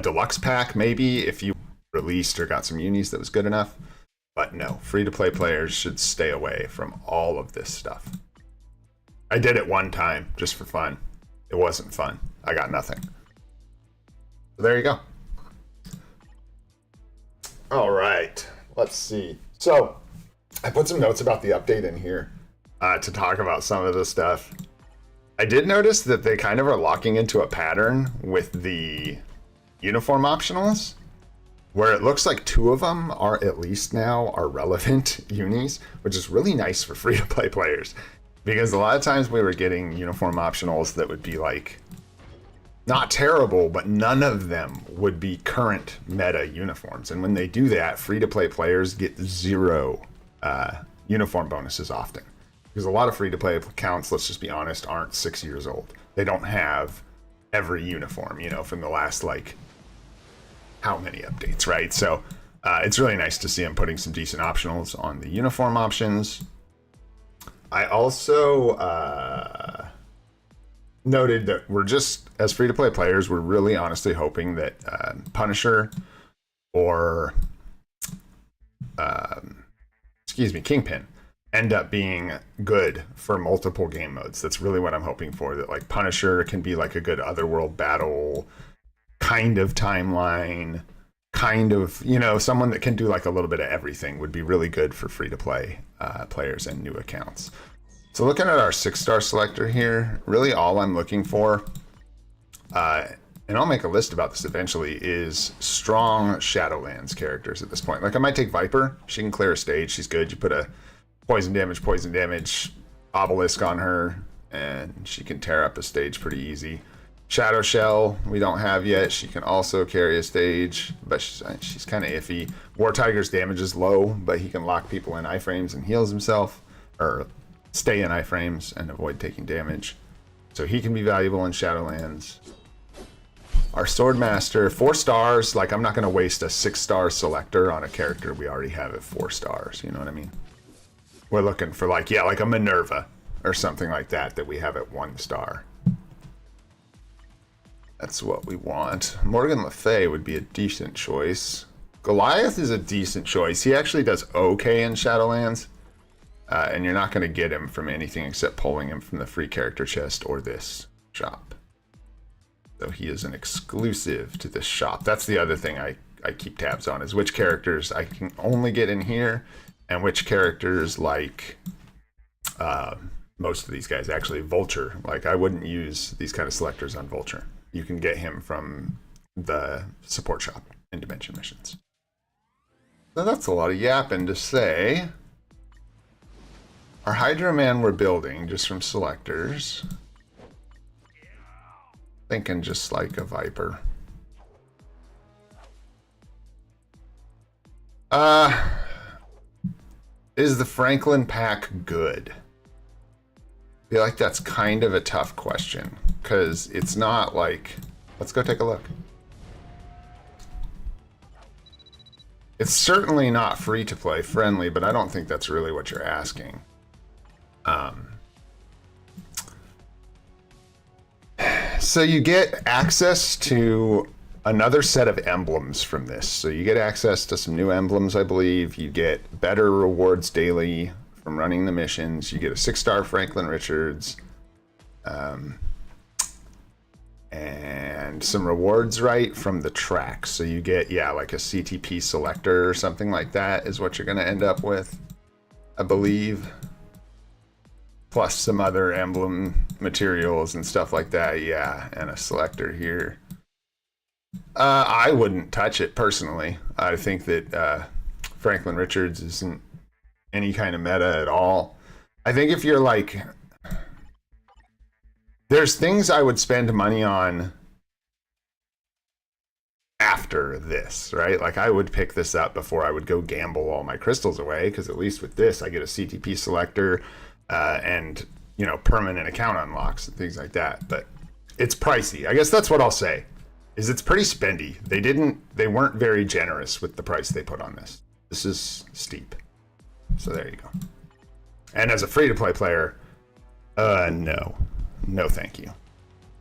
deluxe pack maybe, if you released or got some unis that was good enough. But no, free-to-play players should stay away from all of this stuff. I did it one time just for fun. It wasn't fun. I got nothing. So there you go. All right, let's see. So, I put some notes about the update in here to talk about some of the stuff. I did notice that they kind of are locking into a pattern with the uniform optionals, where it looks like 2 of them are at least now are relevant unis, which is really nice for free-to-play players. Because a lot of times we were getting uniform optionals that would be like, not terrible, but none of them would be current meta uniforms. And when they do that, free-to-play players get 0 uniform bonuses often. Because a lot of free-to-play accounts, let's just be honest, aren't 6 years old. They don't have every uniform, you know, from the last, like, how many updates, right? So it's really nice to see them putting some decent optionals on the uniform options. I also noted that we're just, as free-to-play players, we're really honestly hoping that Punisher or, Kingpin end up being good for multiple game modes. That's really what I'm hoping for, that like Punisher can be like a good otherworld battle kind of timeline, kind of, you know, someone that can do like a little bit of everything would be really good for free-to-play players and new accounts. So looking at our 6-star selector here, really all I'm looking for, and I'll make a list about this eventually, is strong Shadowlands characters at this point. Like I might take Viper. She can clear a stage. She's good. You put a poison damage obelisk on her, and she can tear up a stage pretty easy. Shadow Shell, we don't have yet. She can also carry a stage, but she's kind of iffy. War Tiger's damage is low, but he can lock people in iframes and heals himself, or stay in iframes and avoid taking damage. So he can be valuable in Shadowlands. Our Swordmaster, 4 stars. Like, I'm not going to waste a 6-star selector on a character we already have at 4 stars. You know what I mean? We're looking for, like, yeah, like a Minerva or something like that that we have at 1 star. That's what we want. Morgan Le Fay would be a decent choice. Goliath is a decent choice. He actually does okay in Shadowlands. And you're not going to get him from anything except pulling him from the free character chest or this shop. So he is an exclusive to this shop. That's the other thing I keep tabs on, is which characters I can only get in here and which characters, like most of these guys, actually Vulture. Like, I wouldn't use these kind of selectors on Vulture. You can get him from the support shop in Dimension Missions. So that's a lot of yapping to say. Our Hydra Man we're building just from selectors. Thinking just like a Viper. Is the Franklin pack good? I feel like that's kind of a tough question, because it's not like... Let's go take a look. It's certainly not free-to-play friendly, but I don't think that's really what you're asking. So you get access to another set of emblems from this. So you get access to some new emblems, I believe. You get better rewards daily from running the missions. You get a 6-star Franklin Richards. And some rewards, right, from the track. So you get, yeah, like a CTP selector or something like that is what you're going to end up with, I believe. Plus some other emblem materials and stuff like that, yeah, and a selector here. I wouldn't touch it personally. I think that Franklin Richards isn't any kind of meta at all. I think if you're like... There's things I would spend money on after this, right? Like, I would pick this up before I would go gamble all my crystals away, because at least with this, I get a CTP selector and, you know, permanent account unlocks and things like that. But it's pricey. I guess that's what I'll say, is it's pretty spendy. They weren't very generous with the price they put on this. This is steep. So there you go. And as a free-to-play player, no. No, thank you.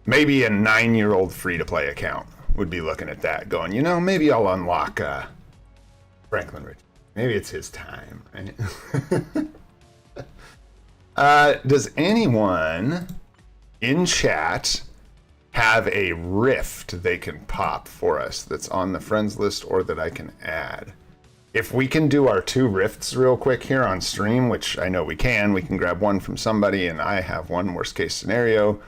Maybe a 9-year-old free-to-play account would be looking at that, going, you know, maybe I'll unlock Franklin Richards. Maybe it's his time, right? Does anyone in chat have a rift they can pop for us that's on the friends list or that I can add? If we can do our 2 rifts real quick here on stream, which I know we can grab one from somebody, and I have one worst case scenario,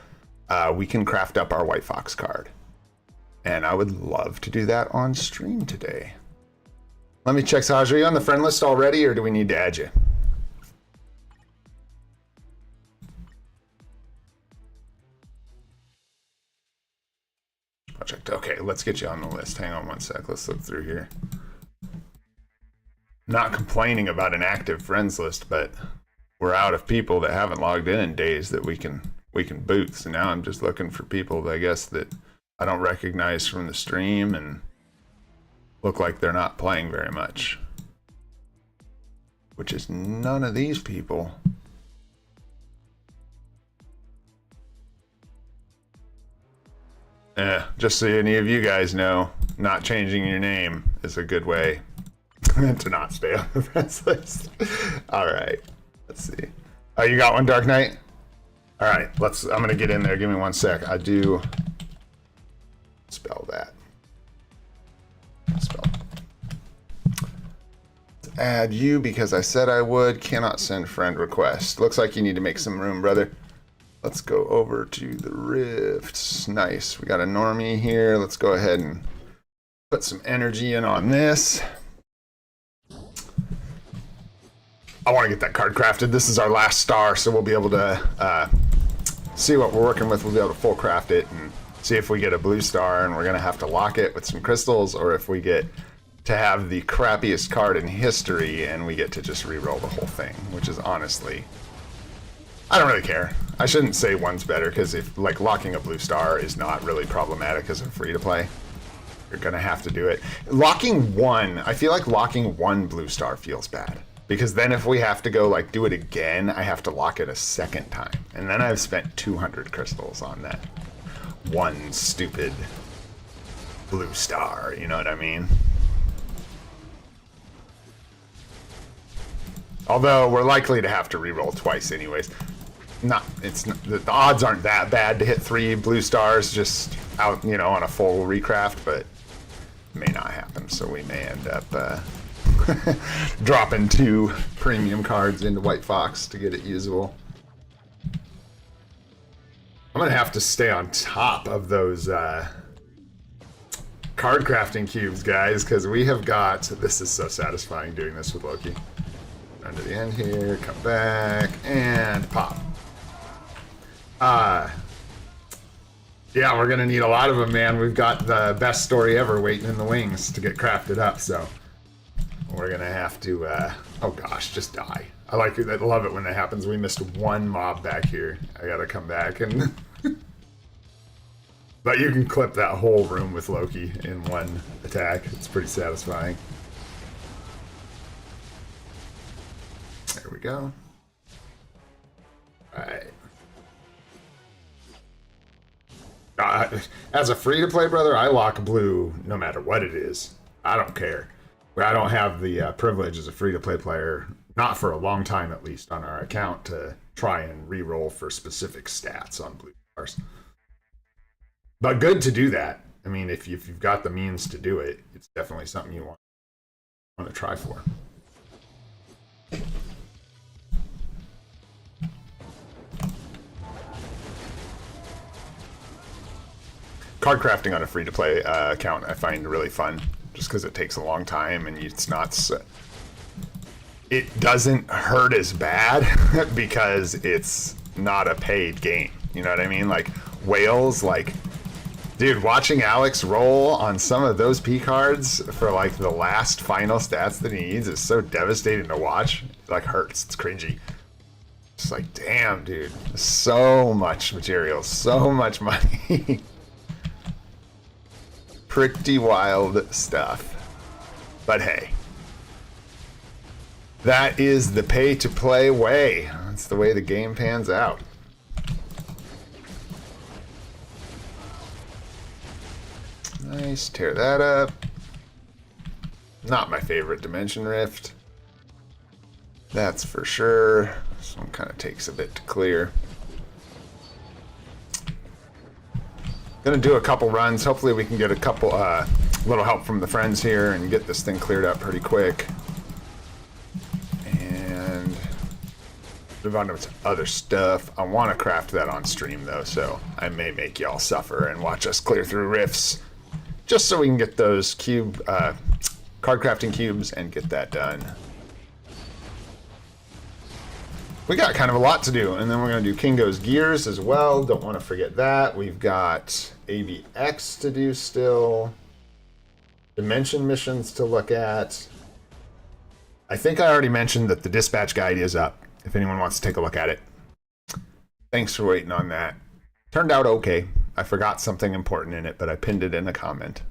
we can craft up our White Fox card. And I would love to do that on stream today. Let me check, Saj, are you on the friend list already, or do we need to add you? Project, okay, let's get you on the list. Hang on one sec, let's look through here. Not complaining about an active friends list, but we're out of people that haven't logged in days that we can boot. So now I'm just looking for people that I guess that I don't recognize from the stream and look like they're not playing very much, which is none of these people. Just so any of you guys know, not changing your name is a good way to not stay on the friends list. All right, let's see. Oh, you got one, Dark Knight? All right, I'm gonna get in there. Give me one sec. I do spell that. Spell. Let's add you because I said I would. Cannot send friend request. Looks like you need to make some room, brother. Let's go over to the rifts. Nice. We got a normie here. Let's go ahead and put some energy in on this. I want to get that card crafted. This is our last star, so we'll be able to see what we're working with. We'll be able to full craft it and see if we get a blue star and we're going to have to lock it with some crystals, or if we get to have the crappiest card in history and we get to just re-roll the whole thing, which is honestly, I don't really care. I shouldn't say one's better, because if like locking a blue star is not really problematic as a free-to-play. You're going to have to do it. Locking one, I feel like locking one blue star feels bad. Because then if we have to go like do it again, I have to lock it a second time. And then I've spent 200 crystals on that one stupid blue star, you know what I mean? Although we're likely to have to reroll twice anyways. The odds aren't that bad to hit 3 blue stars just out, you know, on a full recraft, but it may not happen, so we may end up dropping 2 premium cards into White Fox to get it usable. I'm gonna have to stay on top of those card crafting cubes, guys, because we have got, this is so satisfying doing this with Loki. Run to the end here, come back, and pop. Yeah, we're gonna need a lot of them, man. We've got the best story ever waiting in the wings to get crafted up, so we're gonna have to, oh gosh, just die. I love it when that happens. We missed one mob back here. I gotta come back and... But you can clip that whole room with Loki in one attack. It's pretty satisfying. There we go. Alright. As a free-to-play, brother, I lock blue no matter what it is. I don't care. I don't have the privilege as a free-to-play player, not for a long time at least, on our account to try and re-roll for specific stats on blue stars. But good to do that. I mean, if you've got the means to do it, it's definitely something you want to try for. Card crafting on a free-to-play account I find really fun, just because it takes a long time and it's not... It doesn't hurt as bad because it's not a paid game. You know what I mean? Like, whales, like... Dude, watching Alex roll on some of those P cards for like the last final stats that he needs is so devastating to watch. It like hurts. It's cringy. It's like, damn, dude. So much material. So much money. Pretty wild stuff. But hey. That is the pay-to-play way. That's the way the game pans out. Nice, tear that up. Not my favorite Dimension Rift. That's for sure. This one kind of takes a bit to clear. Gonna do a couple runs. Hopefully we can get a couple, little help from the friends here and get this thing cleared up pretty quick. And move on to other stuff. I want to craft that on stream though, so I may make y'all suffer and watch us clear through rifts. Just so we can get those card crafting cubes and get that done. We got kind of a lot to do, and then we're going to do Kingo's Gears as well. Don't want to forget that. We've got AVX to do still. Dimension missions to look at. I think I already mentioned that the dispatch guide is up, if anyone wants to take a look at it. Thanks for waiting on that. Turned out okay. I forgot something important in it, but I pinned it in a comment.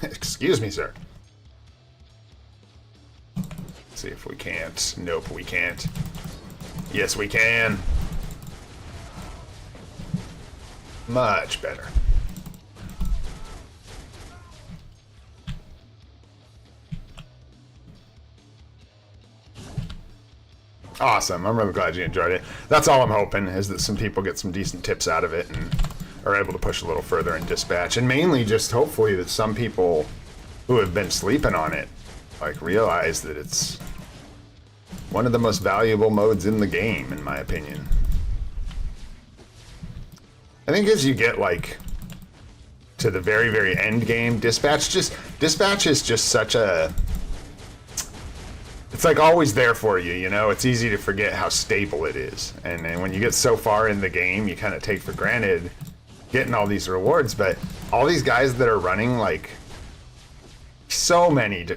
Excuse me, sir. Let's see if we can't. Nope, we can't. Yes, we can. Much better. Awesome. I'm really glad you enjoyed it. That's all I'm hoping, is that some people get some decent tips out of it and are able to push a little further in dispatch. And mainly just hopefully that some people who have been sleeping on it like realize that it's one of the most valuable modes in the game, in my opinion. I think as you get like to the very, very end game, Dispatch is just such a, it's like always there for you, you know? It's easy to forget how stable it is. And then when you get so far in the game, you kind of take for granted getting all these rewards, but all these guys that are running like so many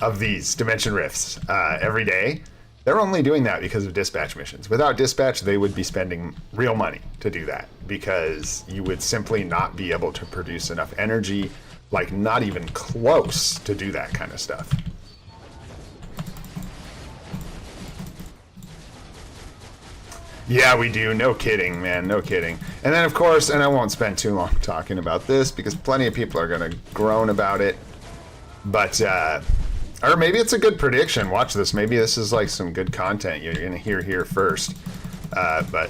of these Dimension Rifts every day, they're only doing that because of Dispatch missions. Without Dispatch, they would be spending real money to do that because you would simply not be able to produce enough energy, like not even close to do that kind of stuff. Yeah, we do. No kidding, man. No kidding. And then, of course, and I won't spend too long talking about this because plenty of people are going to groan about it. But, or maybe it's a good prediction. Watch this. Maybe this is like some good content you're going to hear here first. But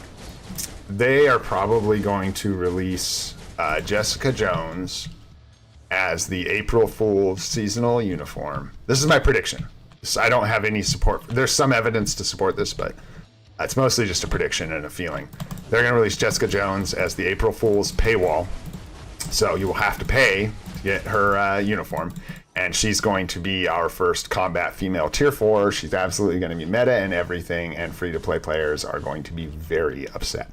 they are probably going to release Jessica Jones as the April Fool's seasonal uniform. This is my prediction. I don't have any support. There's some evidence to support this, but it's mostly just a prediction and a feeling. They're going to release Jessica Jones as the April Fool's paywall. So you will have to pay to get her uniform. And she's going to be our first combat female tier 4. She's absolutely going to be meta and everything. And free-to-play players are going to be very upset.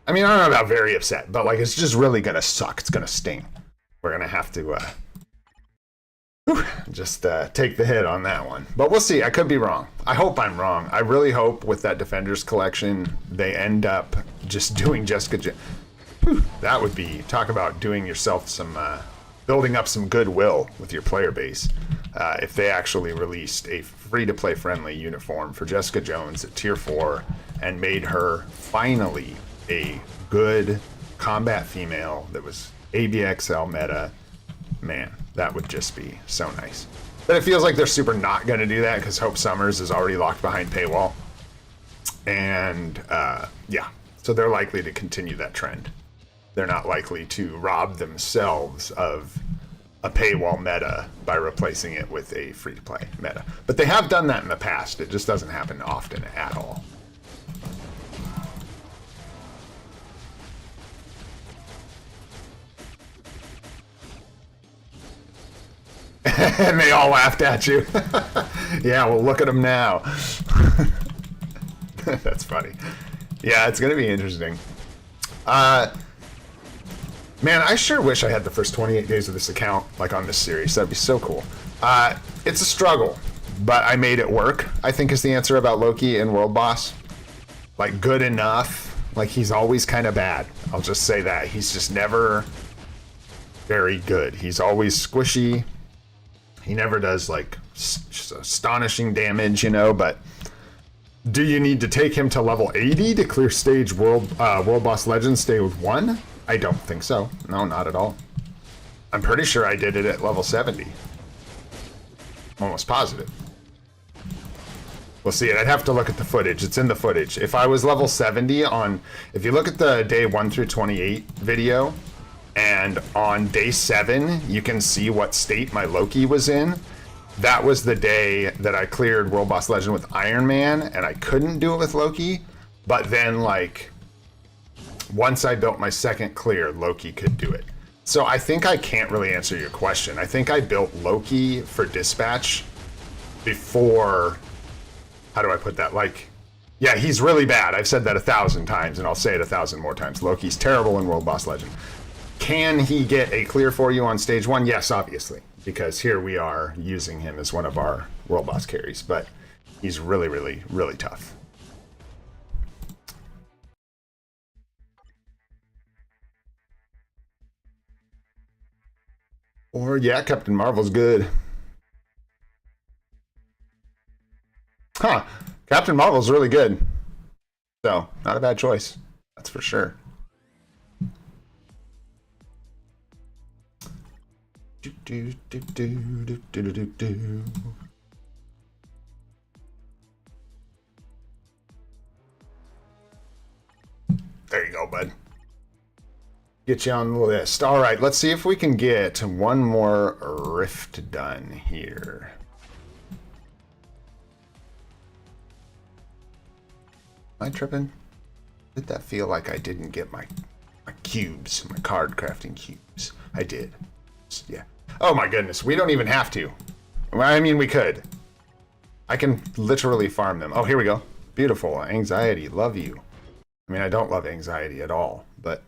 I mean, I don't know about very upset, but like it's just really going to suck. It's going to sting. We're going to have to just take the hit on that one. But we'll see. I could be wrong. I hope I'm wrong. I really hope with that Defenders collection, they end up just doing Jessica Jones. That would be, talk about doing yourself some, building up some goodwill with your player base. If they actually released a free-to-play friendly uniform for Jessica Jones at tier 4 and made her finally a good combat female that was ABXL meta, man, that would just be so nice. But it feels like they're super not going to do that because Hope Summers is already locked behind paywall. And yeah, so they're likely to continue that trend. They're not likely to rob themselves of a paywall meta by replacing it with a free-to-play meta. But they have done that in the past. It just doesn't happen often at all. And they all laughed at you. Yeah, well, look at them now. That's funny. Yeah, it's going to be interesting. Man, I sure wish I had the first 28 days of this account, like on this series. That'd be so cool. It's a struggle, but I made it work, I think is the answer about Loki and World Boss. Like, good enough. Like, he's always kind of bad. I'll just say that. He's just never very good. He's always squishy. He never does, like, astonishing damage, you know, but do you need to take him to level 80 to clear stage World Boss Legends stage 1? I don't think so. No, not at all. I'm pretty sure I did it at level 70. Almost positive. We'll see it. I'd have to look at the footage. It's in the footage. If I was level 70 on... If you look at the day 1 through 28 video, and on day 7, you can see what state my Loki was in. That was the day that I cleared World Boss Legend with Iron Man, and I couldn't do it with Loki. But then, like, once I built my second clear, Loki could do it. So I think I can't really answer your question. I think I built Loki for Dispatch before... How do I put that? Like, yeah, he's really bad. I've said that 1,000 times, and I'll say it 1,000 more times. Loki's terrible in World Boss Legend. Can he get a clear for you on stage 1? Yes, obviously, because here we are using him as one of our World Boss carries, but he's really, really, really tough. Or, yeah, Captain Marvel's good. Huh. Captain Marvel's really good. So, not a bad choice. That's for sure. There you go, bud. Get you on the list. All right, let's see if we can get one more rift done here. Am I tripping? Did that feel like I didn't get my cubes, my card crafting cubes? I did. Yeah. Oh my goodness, we don't even have to. Well, I mean, we could. I can literally farm them. Oh, here we go. Beautiful. Anxiety. Love you. I mean, I don't love anxiety at all, but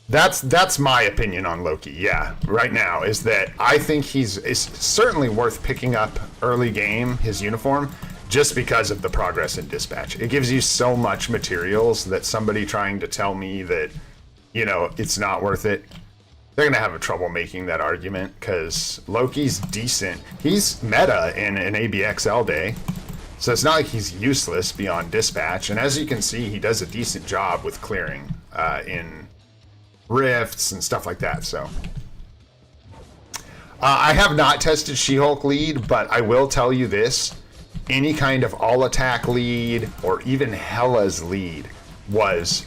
that's my opinion on Loki. Yeah, right now is that I think it's certainly worth picking up early game, his uniform, just because of the progress in dispatch. It gives you so much materials that somebody trying to tell me that, you know, it's not worth it, they're going to have trouble making that argument, because Loki's decent. He's meta in an ABXL day, so it's not like he's useless beyond dispatch. And as you can see, he does a decent job with clearing in rifts and stuff like that. So I have not tested She-Hulk lead, but I will tell you this. Any kind of all-attack lead, or even Hela's lead, was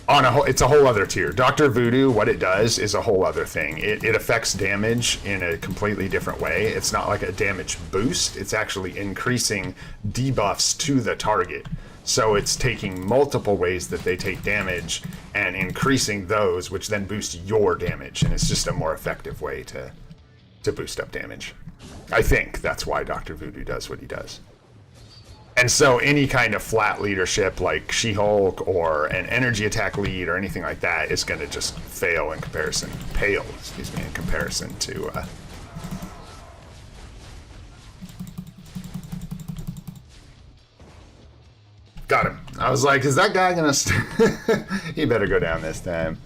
on it's a whole other tier. Dr. Voodoo, what it does is a whole other thing. It affects damage in a completely different way. It's not like a damage boost. It's actually increasing debuffs to the target. So it's taking multiple ways that they take damage and increasing those, which then boost your damage. And it's just a more effective way to boost up damage. I think that's why Dr. Voodoo does what he does. And so any kind of flat leadership like She-Hulk or an energy attack lead or anything like that is going to just pale in comparison to got him. I was like, is that guy gonna he better go down this time.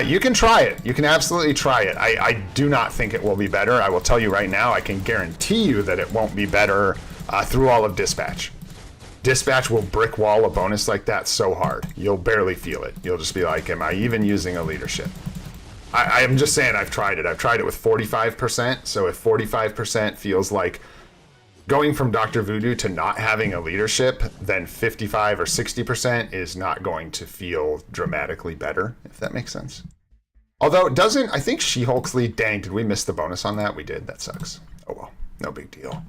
You can try it. You can absolutely try it. I do not think it will be better. I will tell you right now, I can guarantee you that it won't be better through all of dispatch. Dispatch will brick wall a bonus like that so hard. You'll barely feel it. You'll just be like, am I even using a leadership? I am just saying I've tried it. I've tried it with 45%. So if 45% feels like going from Dr. Voodoo to not having a leadership, then 55 or 60% is not going to feel dramatically better, if that makes sense. Although it doesn't, I think She-Hulk's lead, dang, did we miss the bonus on that? We did, that sucks. Oh well, no big deal.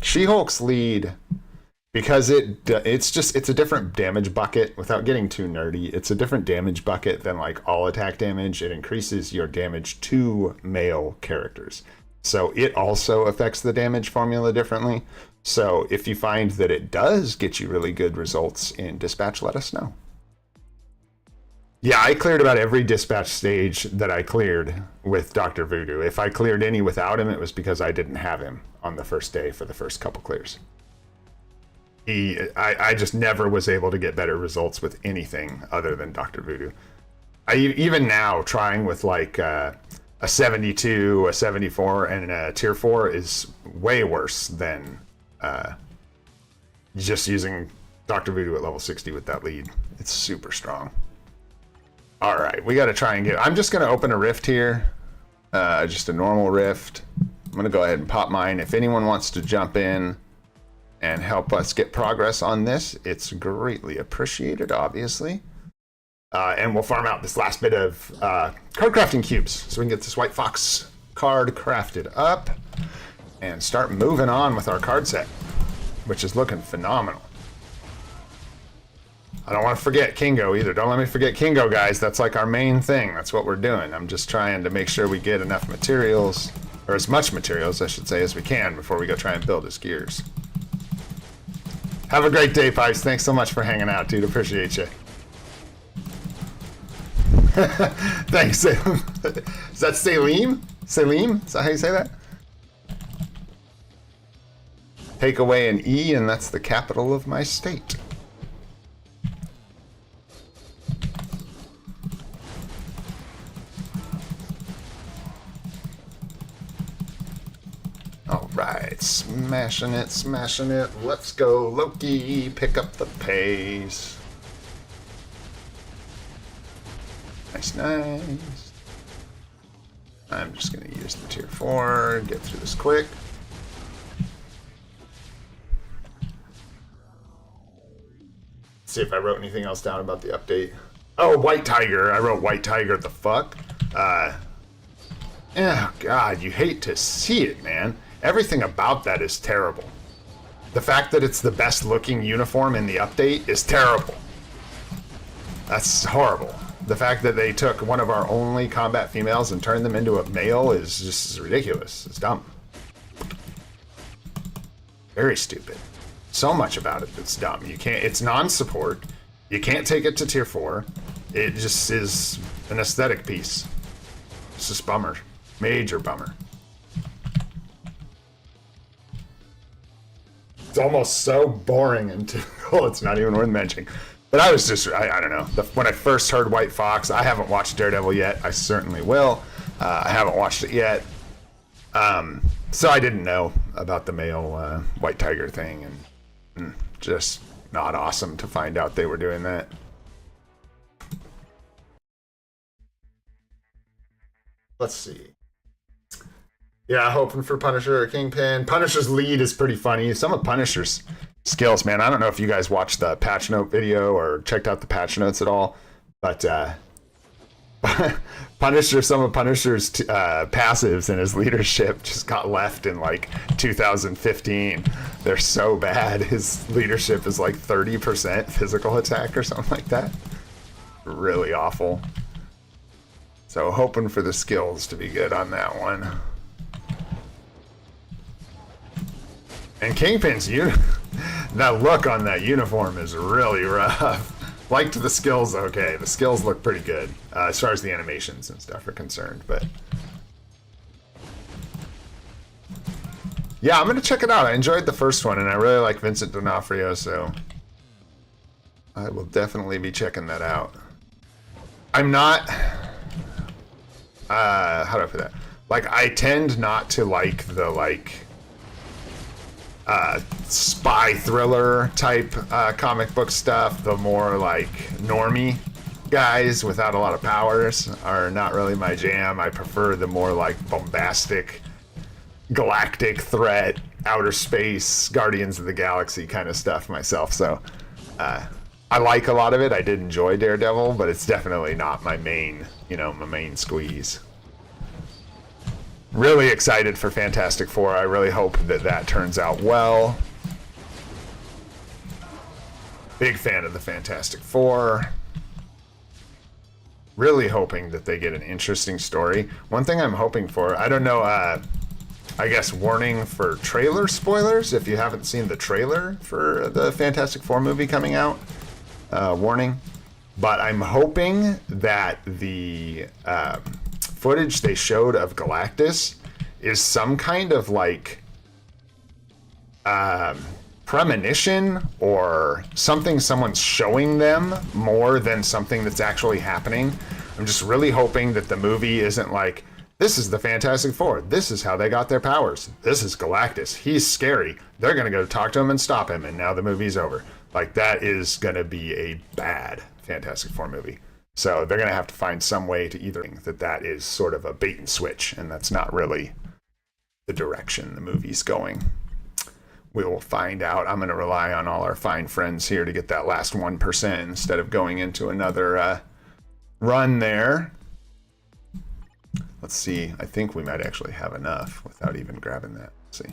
She-Hulk's lead, because it's a different damage bucket. Without getting too nerdy, it's a different damage bucket than like all attack damage. It increases your damage to male characters. So it also affects the damage formula differently. So if you find that it does get you really good results in dispatch, let us know. Yeah, I cleared about every dispatch stage that I cleared with Dr. Voodoo. If I cleared any without him, it was because I didn't have him on the first day for the first couple clears. I just never was able to get better results with anything other than Dr. Voodoo. Even now, trying with like a 72, a 74, and a tier 4 is way worse than just using Dr. Voodoo at level 60 with that lead. It's super strong. All right, we got to try and get... I'm just going to open a rift here. Just a normal rift. I'm going to go ahead and pop mine. If anyone wants to jump in and help us get progress on this, it's greatly appreciated, obviously. And we'll farm out this last bit of card crafting cubes so we can get this White Fox card crafted up and start moving on with our card set, which is looking phenomenal. I don't want to forget Kingo either. Don't let me forget Kingo, guys. That's like our main thing. That's what we're doing. I'm just trying to make sure we get enough materials, or as much materials, I should say, as we can before we go try and build his gears. Have a great day, Pipes. Thanks so much for hanging out, dude. Appreciate you. Thanks, Salim. Is that Salim? Salim? Is that how you say that? Take away an E, and that's the capital of my state. All right, smashing it, smashing it. Let's go, Loki. Pick up the pace. Nice, nice. I'm just going to use the tier 4, get through this quick. See if I wrote anything else down about the update. Oh, White Tiger. I wrote White Tiger, the fuck? Oh, God, you hate to see it, man. Everything about that is terrible. The fact that it's the best looking uniform in the update is terrible. That's horrible. The fact that they took one of our only combat females and turned them into a male is just ridiculous. It's dumb. Very stupid. So much about it that's dumb. You can't, it's non-support. You can't take it to tier 4. It just is an aesthetic piece. It's just bummer. Major bummer. It's almost so boring until it's not even worth mentioning. But I was just, I don't know. When I first heard White Fox, I haven't watched Daredevil yet. I certainly will. I haven't watched it yet. So I didn't know about the male White Tiger thing. And just not awesome to find out they were doing that. Let's see. Yeah, hoping for Punisher or Kingpin. Punisher's lead is pretty funny. Some of Punisher's skills, man. I don't know if you guys watched the patch note video or checked out the patch notes at all, but Punisher, some of Punisher's passives and his leadership just got left in like 2015. They're so bad. His leadership is like 30% physical attack or something like that. Really awful. So hoping for the skills to be good on that one. And Kingpin's that look on that uniform is really rough. Liked the skills okay. The skills look pretty good as far as the animations and stuff are concerned. But yeah, I'm gonna check it out. I enjoyed the first one, and I really like Vincent D'Onofrio, so I will definitely be checking that out. I'm not. How do I put that? Like, I tend not to like the spy thriller type comic book stuff. The more like normie guys without a lot of powers are not really my jam. I prefer the more like bombastic galactic threat, outer space, Guardians of the Galaxy kind of stuff myself. So I like a lot of it. I did enjoy Daredevil, but it's definitely not my main, my main squeeze. Really excited for Fantastic Four. I really hope that turns out well. Big fan of the Fantastic Four. Really hoping that they get an interesting story. One thing I'm hoping for, I don't know, I guess warning for trailer spoilers. If you haven't seen the trailer for the Fantastic Four movie coming out, warning. But I'm hoping that the footage they showed of Galactus is some kind of like premonition or something someone's showing them more than something that's actually happening. I'm just really hoping that the movie isn't like, this is the Fantastic Four, this is how they got their powers, this is Galactus, he's scary, they're gonna go talk to him and stop him, and now the movie's over. Like, that is gonna be a bad Fantastic Four movie. So they're gonna have to find some way to either that is sort of a bait and switch, and that's not really the direction the movie's going. We will find out. I'm gonna rely on all our fine friends here to get that last 1% instead of going into another run there. Let's see. I think we might actually have enough without even grabbing that. Let's see.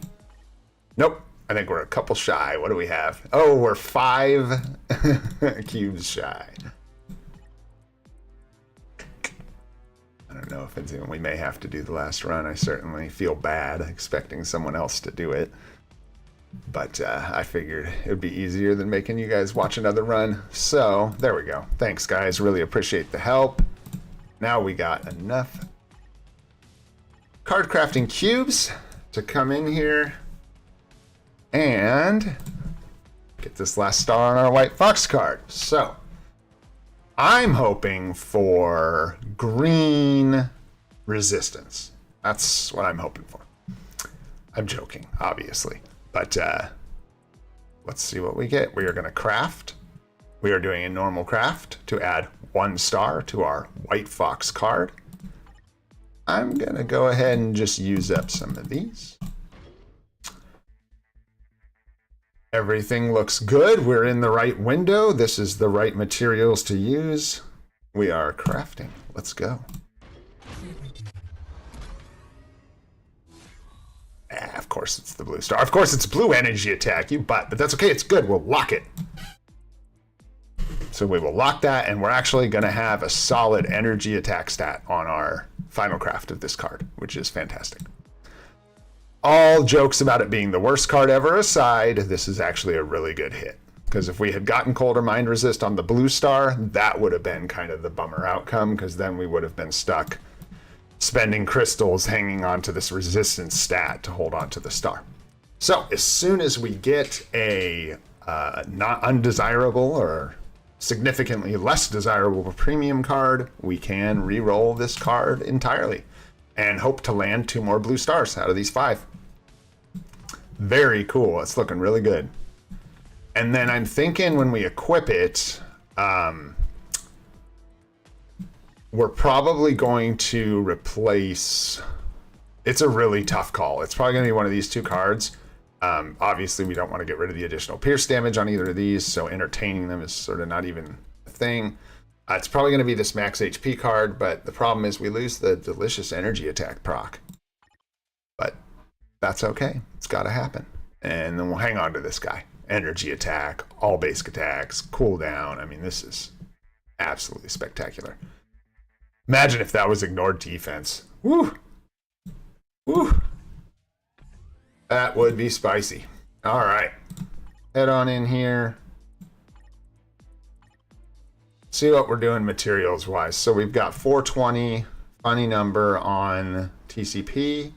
Nope. I think we're a couple shy. What do we have? Oh, we're 5 cubes shy. I don't know if it's even, we may have to do the last run. I certainly feel bad expecting someone else to do it. But I figured it would be easier than making you guys watch another run. So there we go. Thanks, guys. Really appreciate the help. Now we got enough card crafting cubes to come in here and get this last star on our White Fox card. So I'm hoping for green resistance. That's what I'm hoping for. I'm joking, obviously. But let's see what we get. We are going to craft. We are doing a normal craft to add 1 star to our White Fox card. I'm going to go ahead and just use up some of these. Everything looks good. We're in the right window. This is the right materials to use. We are crafting. Let's go. Of course it's the blue star. Of course it's blue energy attack, you butt. But that's okay, it's good. We'll lock it. So we will lock that, and we're actually going to have a solid energy attack stat on our final craft of this card, which is fantastic. All jokes about it being the worst card ever aside, this is actually a really good hit. Because if we had gotten Colder Mind Resist on the blue star, that would have been kind of the bummer outcome, because then we would have been stuck spending crystals hanging on to this resistance stat to hold on to the star. So as soon as we get a not undesirable or significantly less desirable premium card, we can re-roll this card entirely and hope to land 2 more blue stars out of these 5. Very cool. It's looking really good. And then I'm thinking when we equip it, we're probably going to replace... It's a really tough call. It's probably going to be one of these 2 cards. Obviously, we don't want to get rid of the additional pierce damage on either of these, so entertaining them is sort of not even a thing. It's probably going to be this max HP card, but the problem is we lose the delicious energy attack proc. But that's okay. It's got to happen. And then we'll hang on to this guy. Energy attack, all basic attacks, cooldown. I mean, this is absolutely spectacular. Imagine if that was ignored defense. Woo! Woo! That would be spicy. All right. Head on in here. See what we're doing materials-wise. So we've got 420, funny number on TCP.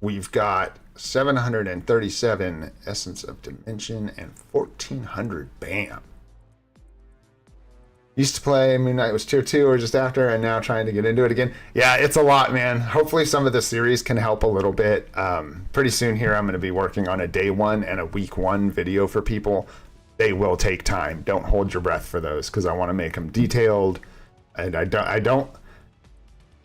We've got 737 Essence of Dimension and 1400 BAM. Used to play Moon Knight was tier 2 or just after, and now trying to get into it again. Yeah, it's a lot, man. Hopefully some of the series can help a little bit. Pretty soon here I'm going to be working on a day 1 and a week 1 video for people. They will take time. Don't hold your breath for those, because I want to make them detailed, and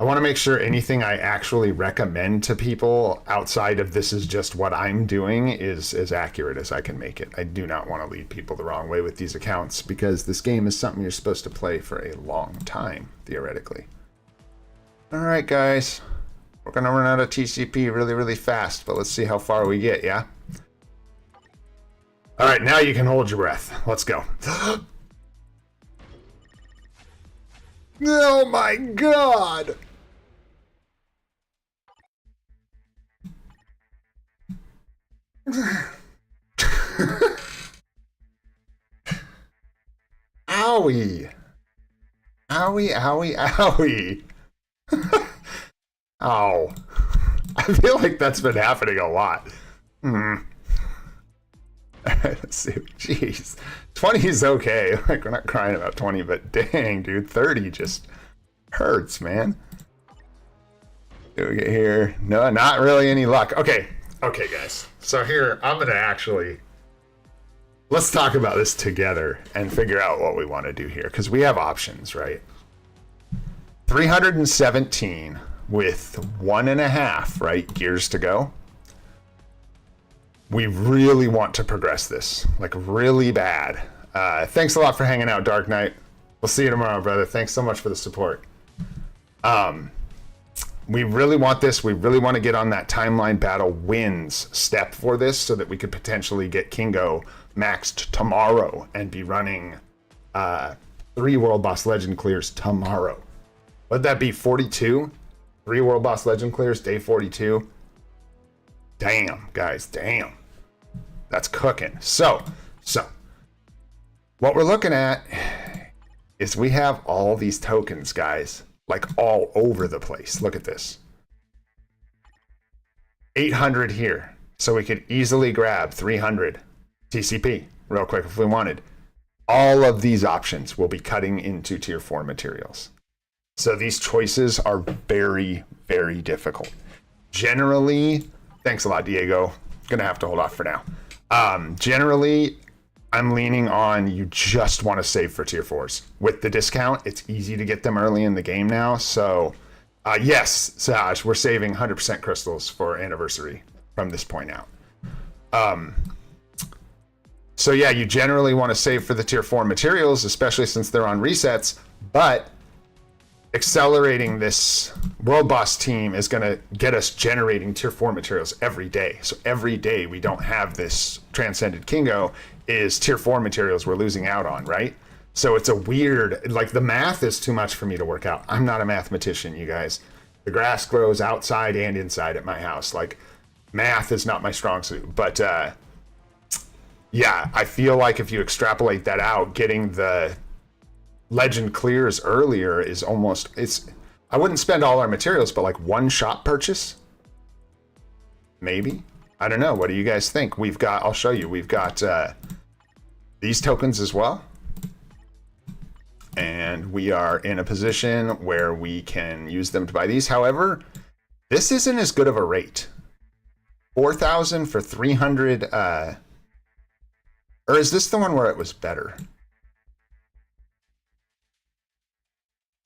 I want to make sure anything I actually recommend to people outside of this is just what I'm doing is as accurate as I can make it. I do not want to lead people the wrong way with these accounts, because this game is something you're supposed to play for a long time, theoretically. All right, guys. We're going to run out of TCP really, really fast, but let's see how far we get, yeah? All right, now you can hold your breath. Let's go. Oh my God! Owie. Owie, owie, owie. Ow. I feel like that's been happening a lot. Let's see. Jeez. 20 is okay. Like, we're not crying about 20, but dang, dude, 30 just hurts, man. What do we get here? No, not really any luck. Okay, guys. So here, I'm going to actually... Let's talk about this together and figure out what we want to do here, because we have options, right? 317 with 1.5, right, gears to go. We really want to progress this, like really bad. Thanks a lot for hanging out, Dark Knight. We'll see you tomorrow, brother. Thanks so much for the support. We really want this. We really want to get on that timeline battle wins step for this so that we could potentially get Kingo maxed tomorrow and be running 3 World Boss Legend clears tomorrow. Would that be 42? 3 World Boss Legend clears, day 42. Damn, guys, damn. That's cooking. So, what we're looking at is we have all these tokens, guys, like all over the place. Look at this. 800 here. So we could easily grab 300 TCP real quick if we wanted. All of these options will be cutting into tier 4 materials. So these choices are very, very difficult. Generally, thanks a lot, Diego. Gonna have to hold off for now. Generally, I'm leaning on you just want to save for tier 4s. With the discount, it's easy to get them early in the game now. So, yes, Saj, we're saving 100% crystals for anniversary from this point out. So yeah, you generally want to save for the tier 4 materials, especially since they're on resets, but accelerating this world boss team is going to get us generating tier 4 materials every day. So every day we don't have this Transcended Kingo is tier 4 materials we're losing out on, right? So it's a weird, like the math is too much for me to work out. I'm not a mathematician, you guys. The grass grows outside and inside at my house. Like math is not my strong suit. But yeah, I feel like if you extrapolate that out, getting the legend clears earlier is almost, I wouldn't spend all our materials, but like one shop purchase, maybe. I don't know. What do you guys think? We've got, I'll show you, we've got these tokens as well. And we are in a position where we can use them to buy these. However, this isn't as good of a rate. 4,000 for 300, or is this the one where it was better?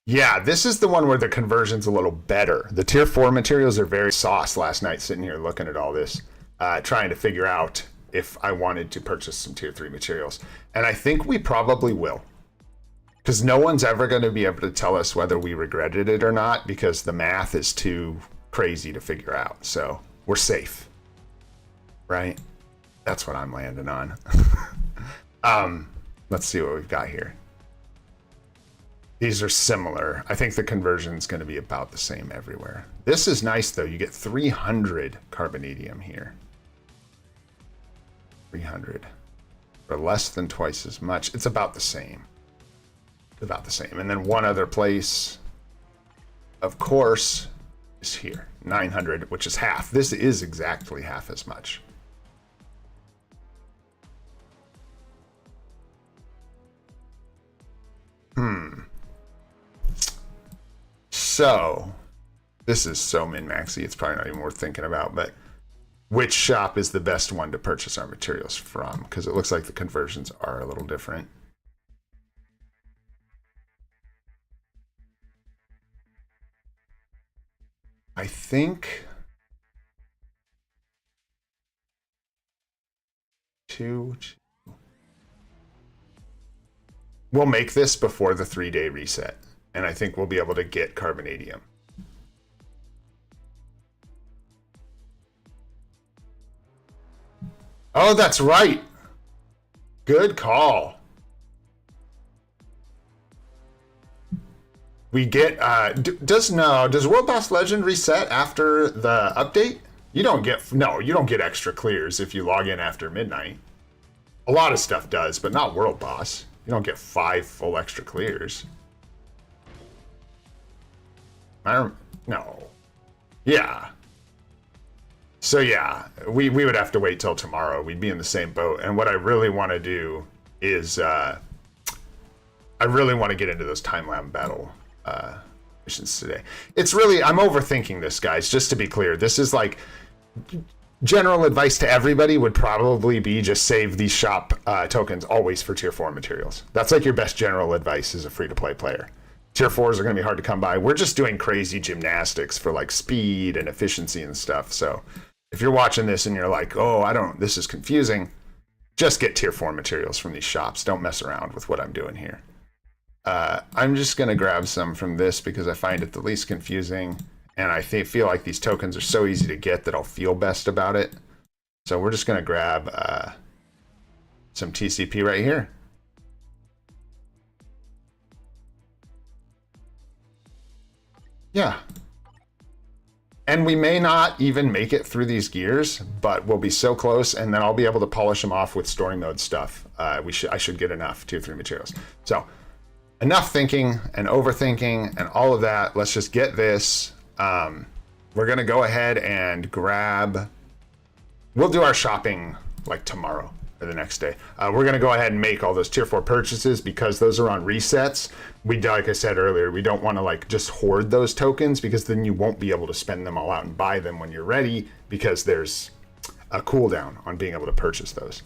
Yeah, this is the one where the conversion's a little better. The tier 4 materials are very sauce last night, sitting here looking at all this, trying to figure out if I wanted to purchase some tier 3 materials. And I think we probably will. Because no one's ever going to be able to tell us whether we regretted it or not, because the math is too crazy to figure out. So we're safe, right? That's what I'm landing on. Let's see what we've got here. These are similar. I think the conversion is going to be about the same everywhere. This is nice, though. You get 300 carbonadium here. 300. For less than twice as much. It's about the same. About the same. And then one other place, of course, is here. 900, which is half. This is exactly half as much. So, this is so min-maxy, it's probably not even worth thinking about, but which shop is the best one to purchase our materials from? Because it looks like the conversions are a little different. I think we'll make this before the 3-day reset, and I think we'll be able to get carbonadium. Oh, that's right. Good call. We get, does World Boss Legend reset after the update? You don't get extra clears if you log in after midnight. A lot of stuff does, but not World Boss. You don't get 5 full extra clears. No. Yeah. So yeah, we would have to wait till tomorrow. We'd be in the same boat. And what I really want to do is, I really want to get into those time lab battle missions today. It's really, I'm overthinking this, guys, just to be clear. This is like, general advice to everybody would probably be just save these shop tokens always for tier 4 materials. That's like your best general advice as a free-to-play player. Tier 4s are going to be hard to come by. We're just doing crazy gymnastics for like speed and efficiency and stuff. So if you're watching this and you're like, oh, this is confusing, just get tier 4 materials from these shops. Don't mess around with what I'm doing here. I'm just going to grab some from this because I find it the least confusing. And I feel like these tokens are so easy to get that I'll feel best about it. So we're just going to grab some TCP right here. Yeah. And we may not even make it through these gears, but we'll be so close, and then I'll be able to polish them off with story mode stuff. I should get enough tier 3 materials. So enough thinking and overthinking and all of that. Let's just get this. We're going to go ahead and grab, we'll do our shopping like tomorrow or the next day. We're going to go ahead and make all those tier 4 purchases because those are on resets. Like I said earlier, we don't want to like just hoard those tokens because then you won't be able to spend them all out and buy them when you're ready because there's a cooldown on being able to purchase those.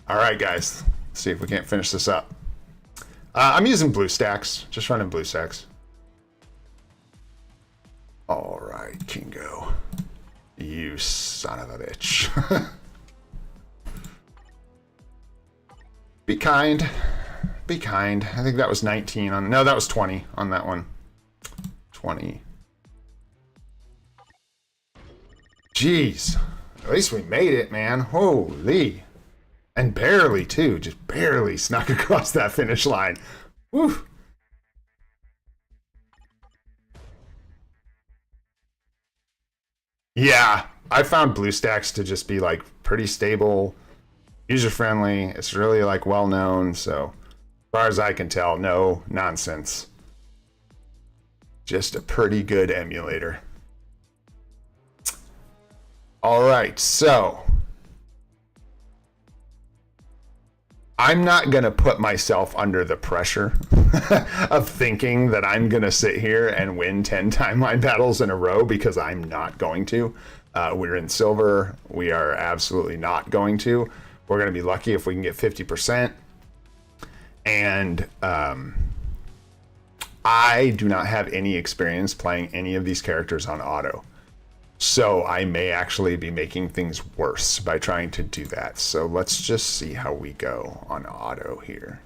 All right, guys, let's see if we can't finish this up. I'm using BlueStacks, just running BlueStacks. All right, Kingo. You son of a bitch. Be kind. Be kind. I think that was 19 on... No, that was 20 on that one. 20. Jeez. At least we made it, man. Holy. And barely, too. Just barely snuck across that finish line. Woo. Yeah, I found BlueStacks to just be like pretty stable, user-friendly. It's really like well-known, so as far as I can tell, no nonsense. Just a pretty good emulator. All right, so I'm not going to put myself under the pressure of thinking that I'm going to sit here and win 10 timeline battles in a row, because I'm not going to. We're in silver. We are absolutely not going to. We're going to be lucky if we can get 50%. And I do not have any experience playing any of these characters on auto. So I may actually be making things worse by trying to do that. So let's just see how we go on auto here.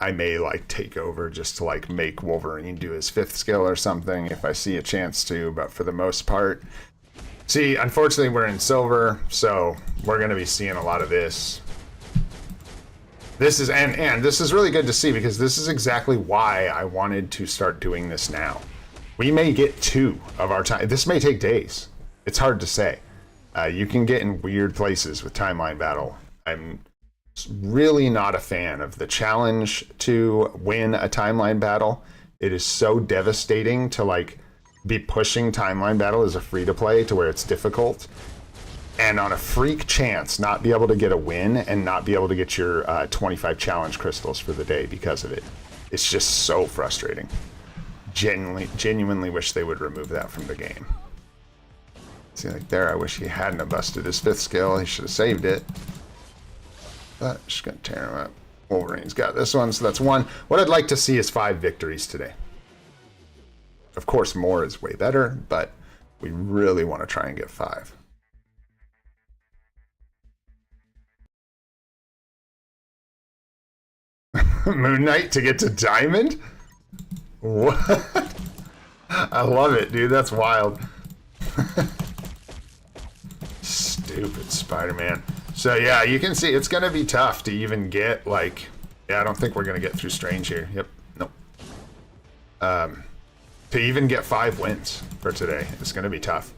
I may like take over just to like make Wolverine do his 5th skill or something if I see a chance to, but for the most part, see, unfortunately we're in silver, so we're going to be seeing a lot of this. This is, and this is really good to see, because this is exactly why I wanted to start doing this now. We may get 2 of our time. This may take days. It's hard to say. You can get in weird places with timeline battle. I'm really not a fan of the challenge to win a timeline battle. It is so devastating to like be pushing timeline battle as a free-to-play to where it's difficult, and on a freak chance not be able to get a win and not be able to get your 25 challenge crystals for the day because of it. It's just so frustrating. Genuinely wish they would remove that from the game. See, like there, I wish he hadn't have busted his 5th skill. He should have saved it. But just gonna tear him up. Wolverine's got this one, so that's 1. What I'd like to see is 5 victories today. Of course, more is way better, but we really want to try and get 5. Moon Knight to get to Diamond? What? I love it, dude. That's wild. Stupid Spider-Man. So yeah, you can see it's going to be tough to even get like, yeah, I don't think we're going to get through Strange here. Yep. Nope. To even get 5 wins for today, it's going to be tough.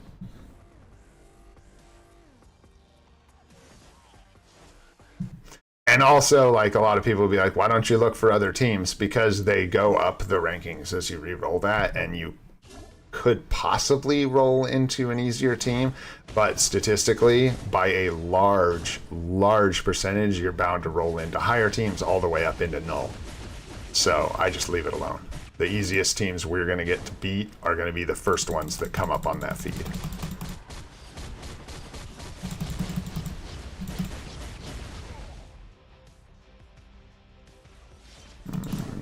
And also, like, a lot of people will be like, why don't you look for other teams? Because they go up the rankings as you re-roll that, and you could possibly roll into an easier team, but statistically, by a large percentage, you're bound to roll into higher teams all the way up into null. So I just leave it alone. The easiest teams we're going to get to beat are going to be the first ones that come up on that feed.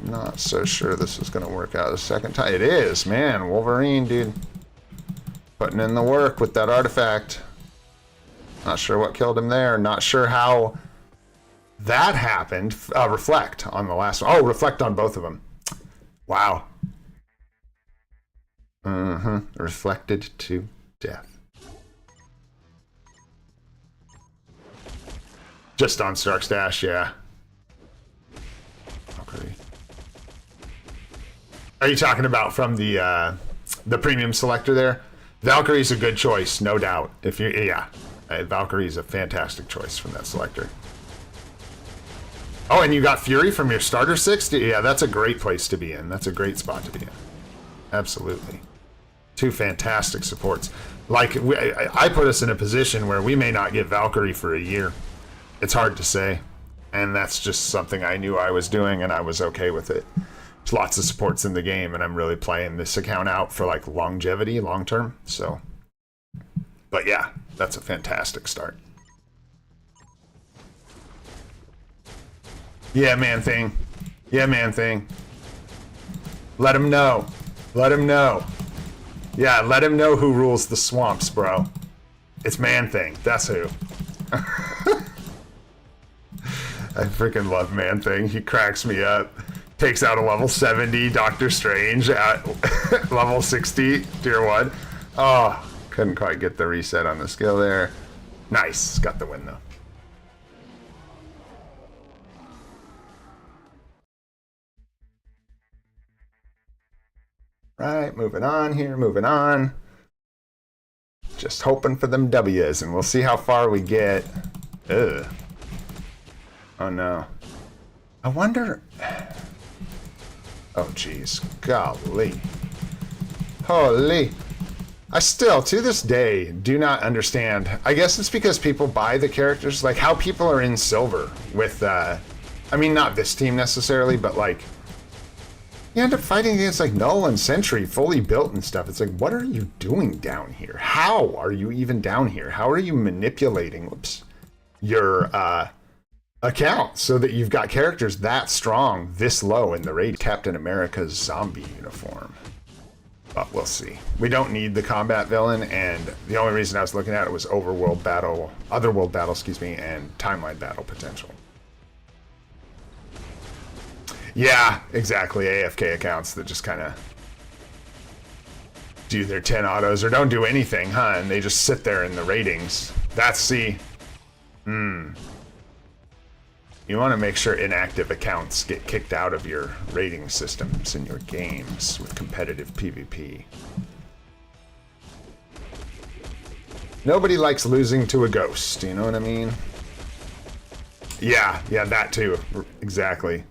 Not so sure this is going to work out the second time. It is, man. Wolverine, dude. Putting in the work with that artifact. Not sure what killed him there. Not sure how that happened. Reflect on the last one. Oh, reflect on both of them. Wow. Reflected to death. Just on Stark's Dash, yeah. Okay. Are you talking about from the premium selector there? Valkyrie's a good choice, no doubt. If you, yeah, Valkyrie's a fantastic choice from that selector. Oh, and you got Fury from your starter 6? Yeah, that's a great place to be in. That's a great spot to be in. Absolutely. 2 fantastic supports. Like, I put us in a position where we may not get Valkyrie for a year. It's hard to say. And that's just something I knew I was doing, and I was okay with it. There's lots of supports in the game, and I'm really playing this account out for like longevity, long term. So, but yeah, that's a fantastic start. Yeah, man thing. Yeah, man thing. Let him know. Let him know. Yeah, let him know who rules the swamps, bro. It's Man Thing. That's who. I freaking love Man Thing. He cracks me up. Takes out a level 70 Doctor Strange at level 60 tier 1. Oh, couldn't quite get the reset on the skill there. Nice, got the win though. Right, moving on here, moving on. Just hoping for them W's, and we'll see how far we get. Ugh. Oh no. I wonder... Oh geez, golly. Holy. I still, to this day, do not understand. I guess it's because people buy the characters, like how people are in silver with, I mean, not this team necessarily, but like, you end up fighting against like Null and Sentry fully built and stuff. It's like, what are you doing down here? How are you even down here? How are you manipulating, your, account so that you've got characters that strong this low in the raid? Captain America's zombie uniform, but we'll see. We don't need the combat villain, and the only reason I was looking at it was otherworld battle, excuse me, and timeline battle potential. Yeah, exactly. AFK accounts that just kind of do their 10 autos or don't do anything, huh? And they just sit there in the ratings. That's C. You want to make sure inactive accounts get kicked out of your rating systems in your games with competitive PvP. Nobody likes losing to a ghost, you know what I mean? Yeah, that too. Exactly.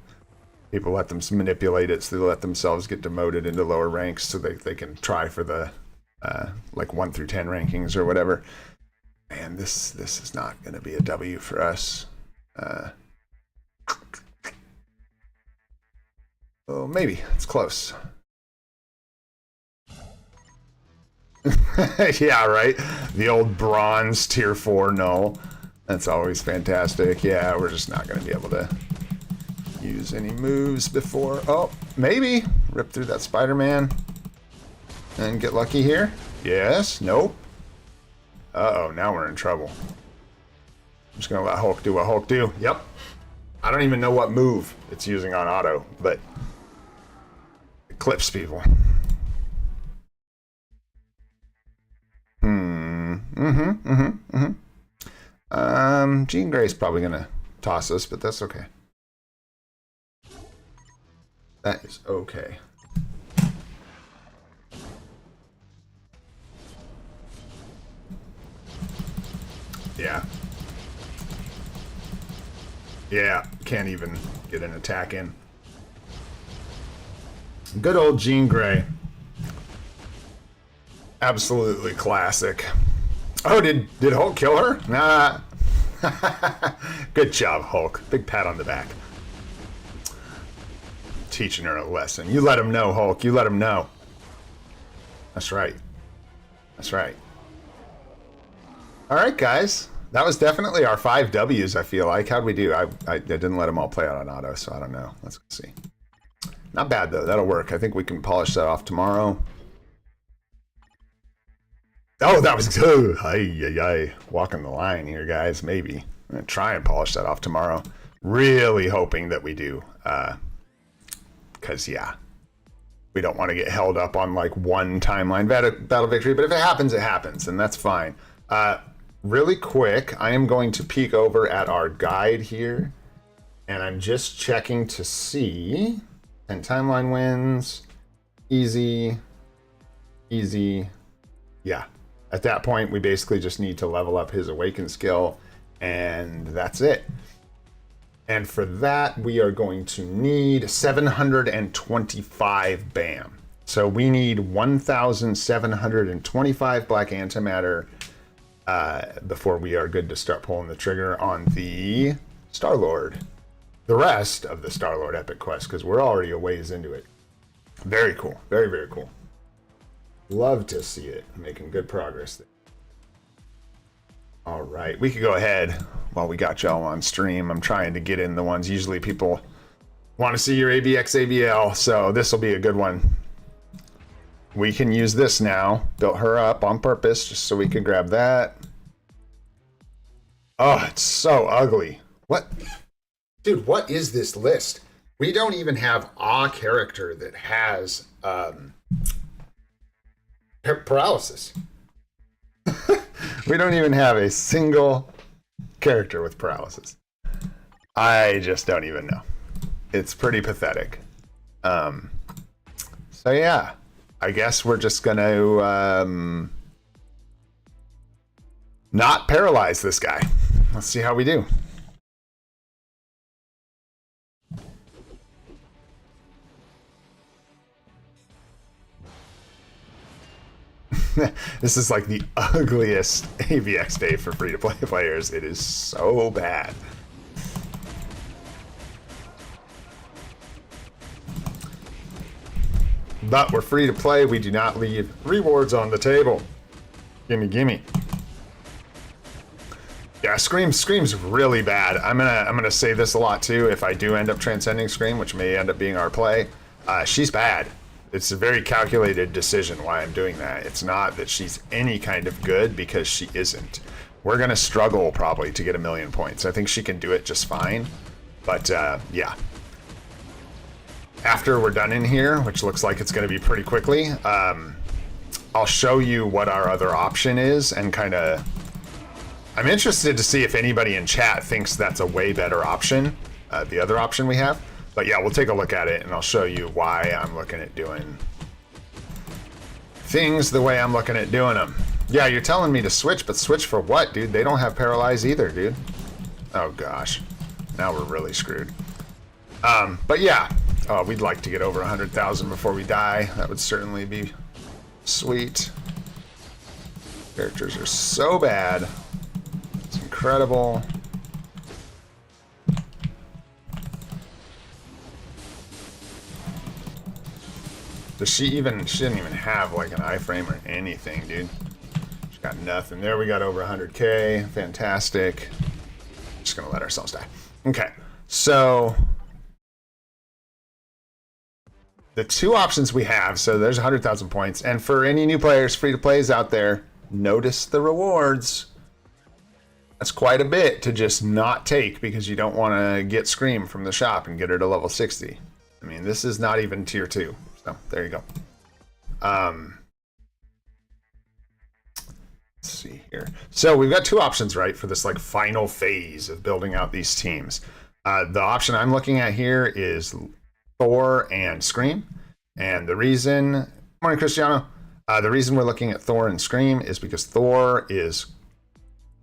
People let them manipulate it, so they let themselves get demoted into lower ranks so they can try for the like 1 through 10 rankings or whatever. Man, this is not going to be a W for us. Oh, maybe. It's close. Yeah, right? The old bronze tier 4 null. That's always fantastic. Yeah, we're just not going to be able to use any moves before. Oh, maybe. Rip through that Spider-Man and get lucky here. Yes. Nope. Uh-oh, now we're in trouble. I'm just going to let Hulk do what Hulk do. Yep. I don't even know what move it's using on auto, but it clips people. Jean Grey's probably gonna toss us, but that's okay. That is okay. Yeah. Yeah, can't even get an attack in. Good old Jean Grey. Absolutely classic. Oh, did Hulk kill her? Nah. Good job, Hulk. Big pat on the back. Teaching her a lesson. You let him know, Hulk. You let him know. That's right. That's right. All right, guys. That was definitely our 5 W's, I feel like. How'd we do? I didn't let them all play out on auto, so I don't know. Let's see. Not bad, though. That'll work. I think we can polish that off tomorrow. Oh, that was good. Walking the line here, guys. Maybe. I'm going to try and polish that off tomorrow. Really hoping that we do. Because, yeah. We don't want to get held up on, like, one timeline battle victory. But if it happens, it happens. And that's fine. Really quick, I am going to peek over at our guide here. And I'm just checking to see... And timeline wins. Easy. Easy. Yeah. At that point, we basically just need to level up his awaken skill. And that's it. And for that, we are going to need 725 BAM. So we need 1,725 black antimatter before we are good to start pulling the trigger on the Star-Lord. The rest of the Star-Lord epic quest, because we're already a ways into it. Very cool. Very, very cool. Love to see it. Making good progress there. All right. We could go ahead while we got y'all on stream. I'm trying to get in the ones. Usually people want to see your ABX ABL, so this will be a good one. We can use this now. Built her up on purpose just so we could grab that. Oh, it's so ugly. What? Dude, what is this list? We don't even have a character that has paralysis. We don't even have a single character with paralysis. I just don't even know. It's pretty pathetic. So yeah, I guess we're just gonna not paralyze this guy. Let's see how we do. This is like the ugliest AVX day for free-to-play players. It is so bad. But we're free to play. We do not leave rewards on the table. Gimme, gimme. Yeah, Scream's really bad. I'm gonna say this a lot too. If I do end up transcending Scream, which may end up being our play, she's bad. It's a very calculated decision why I'm doing that. It's not that she's any kind of good, because she isn't. We're gonna struggle probably to get 1,000,000 points. I think she can do it just fine, but yeah. After we're done in here, which looks like it's going to be pretty quickly, I'll show you what our other option is, and kind of, I'm interested to see if anybody in chat thinks that's a way better option, the other option we have. But yeah, we'll take a look at it, and I'll show you why I'm looking at doing things the way I'm looking at doing them. Yeah, you're telling me to switch, but switch for what, dude? They don't have paralyze either, dude. Oh gosh, now we're really screwed. But yeah, we'd like to get over 100,000 before we die. That would certainly be sweet. Characters are so bad. It's incredible. She didn't even have like an iframe or anything, dude. She got nothing. There we got over 100K. Fantastic. Just gonna let ourselves die. Okay, so the two options we have, so there's 100,000 points, and for any new players, free to plays out there, notice the rewards. That's quite a bit to just not take because you don't want to get Scream from the shop and get her to level 60. I mean, this is not even tier 2. So there you go. Let's see here. So we've got two options, right, for this like final phase of building out these teams. The option I'm looking at here is Thor and Scream. And the reason, morning Cristiano, the reason we're looking at Thor and Scream is because Thor is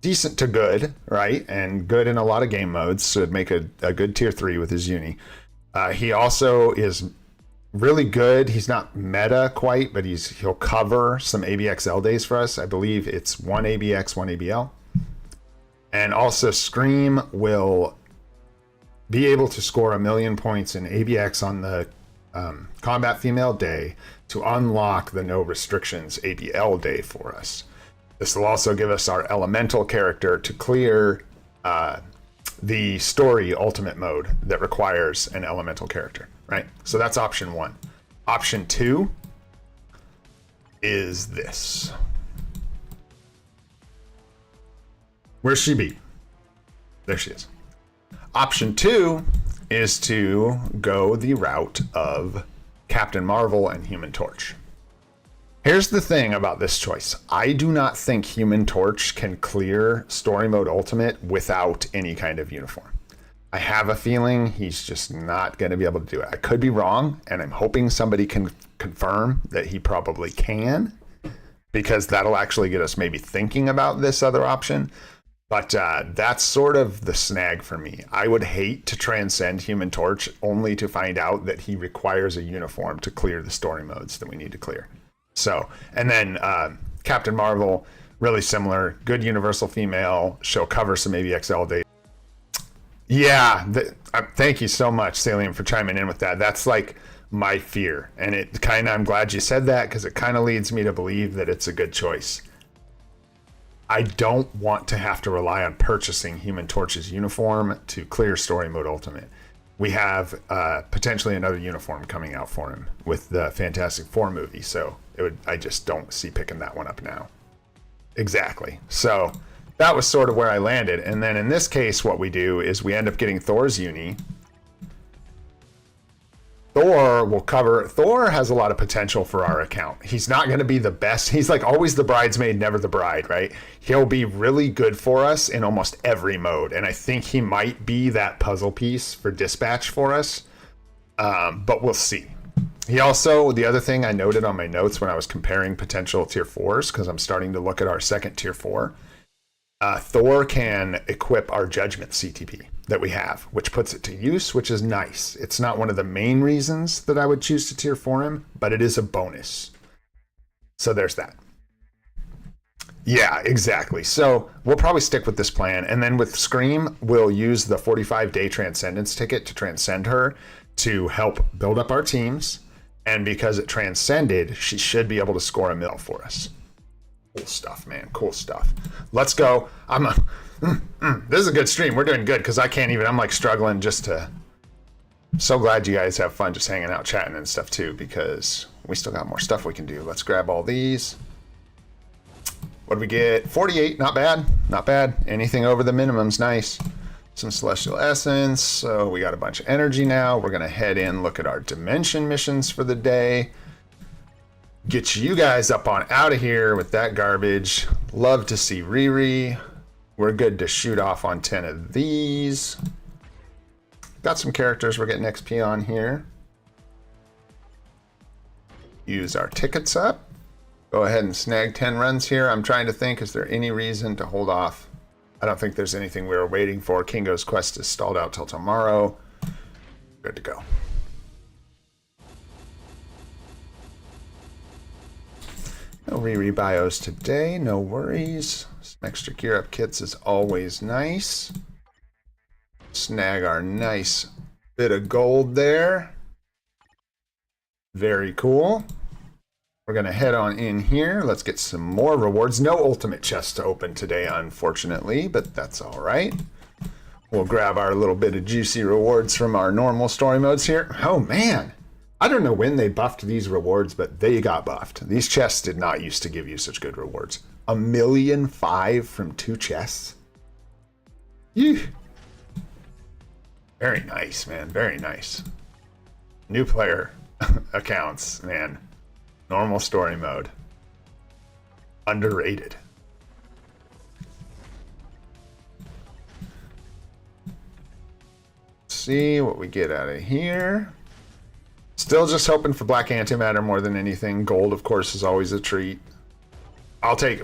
decent to good, right? And good in a lot of game modes, so it'd make a good tier 3 with his uni. He also is really good. He's not meta quite, but he'll cover some ABXL days for us. I believe it's 1 ABX, 1 ABL. And also Scream will be able to score 1,000,000 points in ABX on the combat female day to unlock the no restrictions ABL day for us. This will also give us our elemental character to clear the story ultimate mode that requires an elemental character, right? So that's option 1. Option 2 is this. Where's she be? There she is. Option 2 is to go the route of Captain Marvel and Human Torch. Here's the thing about this choice. I do not think Human Torch can clear Story Mode Ultimate without any kind of uniform. I have a feeling he's just not going to be able to do it. I could be wrong, and I'm hoping somebody can confirm that he probably can, because that'll actually get us maybe thinking about this other option. But that's sort of the snag for me. I would hate to transcend Human Torch only to find out that he requires a uniform to clear the story modes that we need to clear. So, and then Captain Marvel, really similar, good universal female. She'll cover some AVXL days. Yeah, thank you so much, Salium, for chiming in with that. That's like my fear. And it kind of, I'm glad you said that, because it kind of leads me to believe that it's a good choice. I don't want to have to rely on purchasing Human Torch's uniform to clear Story Mode Ultimate. We have potentially another uniform coming out for him with the Fantastic Four movie, so I just don't see picking that one up now. Exactly. So that was sort of where I landed. And then in this case, what we do is we end up getting Thor's uni. Thor will cover. Thor has a lot of potential for our account. He's not going to be the best. He's like always the bridesmaid, never the bride, right? He'll be really good for us in almost every mode. And I think he might be that puzzle piece for dispatch for us. But we'll see. He also, the other thing I noted on my notes when I was comparing potential tier 4s, because I'm starting to look at our second tier 4, Thor can equip our judgment CTP that we have, which puts it to use, which is nice. It's not one of the main reasons that I would choose to tier 4 him, but it is a bonus. So there's that. Yeah, exactly. So we'll probably stick with this plan. And then with Scream, we'll use the 45-day Transcendence ticket to transcend her to help build up our teams. And because it transcended, she should be able to score a mill for us. Cool stuff, man. Cool stuff. Let's go. This is a good stream. We're doing good because I can't even. I'm like struggling just to. I'm so glad you guys have fun just hanging out, chatting and stuff too, because we still got more stuff we can do. Let's grab all these. What do we get? 48. Not bad. Not bad. Anything over the minimum's nice. Some Celestial Essence. So we got a bunch of energy now. We're going to head in, look at our Dimension missions for the day. Get you guys up on out of here with that garbage. Love to see Riri. We're good to shoot off on 10 of these. Got some characters we're getting XP on here. Use our tickets up. Go ahead and snag 10 runs here. I'm trying to think, is there any reason to hold off? I don't think there's anything we were waiting for. Kingo's quest is stalled out till tomorrow. Good to go. No Riri bios today, no worries. Some extra gear up kits is always nice. Snag our nice bit of gold there. Very cool. We're going to head on in here. Let's get some more rewards. No ultimate chest to open today, unfortunately, but that's all right. We'll grab our little bit of juicy rewards from our normal story modes here. Oh, man. I don't know when they buffed these rewards, but they got buffed. These chests did not used to give you such good rewards. 1,000,005 from 2 chests. Eesh. Very nice, man. Very nice. New player accounts, man. Normal story mode. Underrated. Let's see what we get out of here. Still just hoping for black antimatter more than anything. Gold, of course, is always a treat. I'll take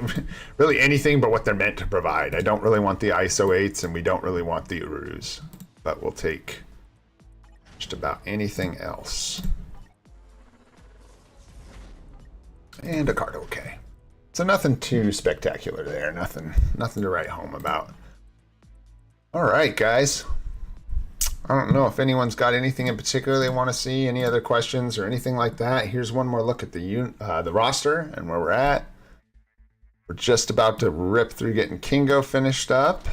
really anything but what they're meant to provide. I don't really want the ISO 8s and we don't really want the Urus. But we'll take just about anything else. And a card, okay. So nothing too spectacular there. Nothing to write home about. All right, guys. I don't know if anyone's got anything in particular they want to see, any other questions or anything like that. Here's one more look at the roster and where we're at. We're just about to rip through getting Kingo finished up.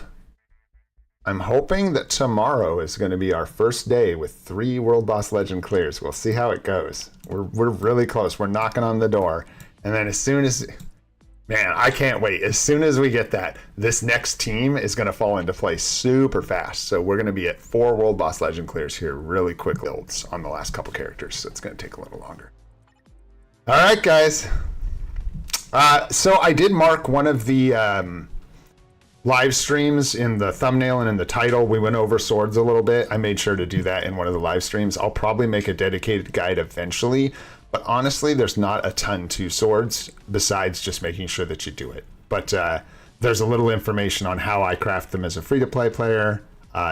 I'm hoping that tomorrow is going to be our first day with 3 World Boss Legend clears. We'll see how it goes. We're really close. We're knocking on the door. And then as soon as... Man, I can't wait. As soon as we get that, this next team is going to fall into place super fast. So we're going to be at 4 World Boss Legend clears here really quick builds on the last couple characters. So it's going to take a little longer. All right, guys. So I did mark one of the live streams in the thumbnail and in the title. We went over swords a little bit. I made sure to do that in one of the live streams. I'll probably make a dedicated guide eventually. But honestly, there's not a ton to swords besides just making sure that you do it. But there's a little information on how I craft them as a free-to-play player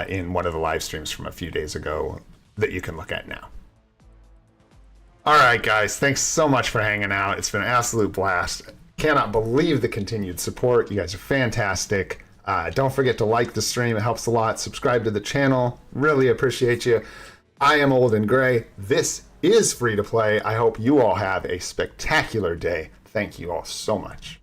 in one of the live streams from a few days ago that you can look at now. All right, guys. Thanks so much for hanging out. It's been an absolute blast. Cannot believe the continued support. You guys are fantastic. Don't forget to like the stream. It helps a lot. Subscribe to the channel. Really appreciate you. I am Old and Gray. This is Free to Play. I hope you all have a spectacular day. Thank you all so much.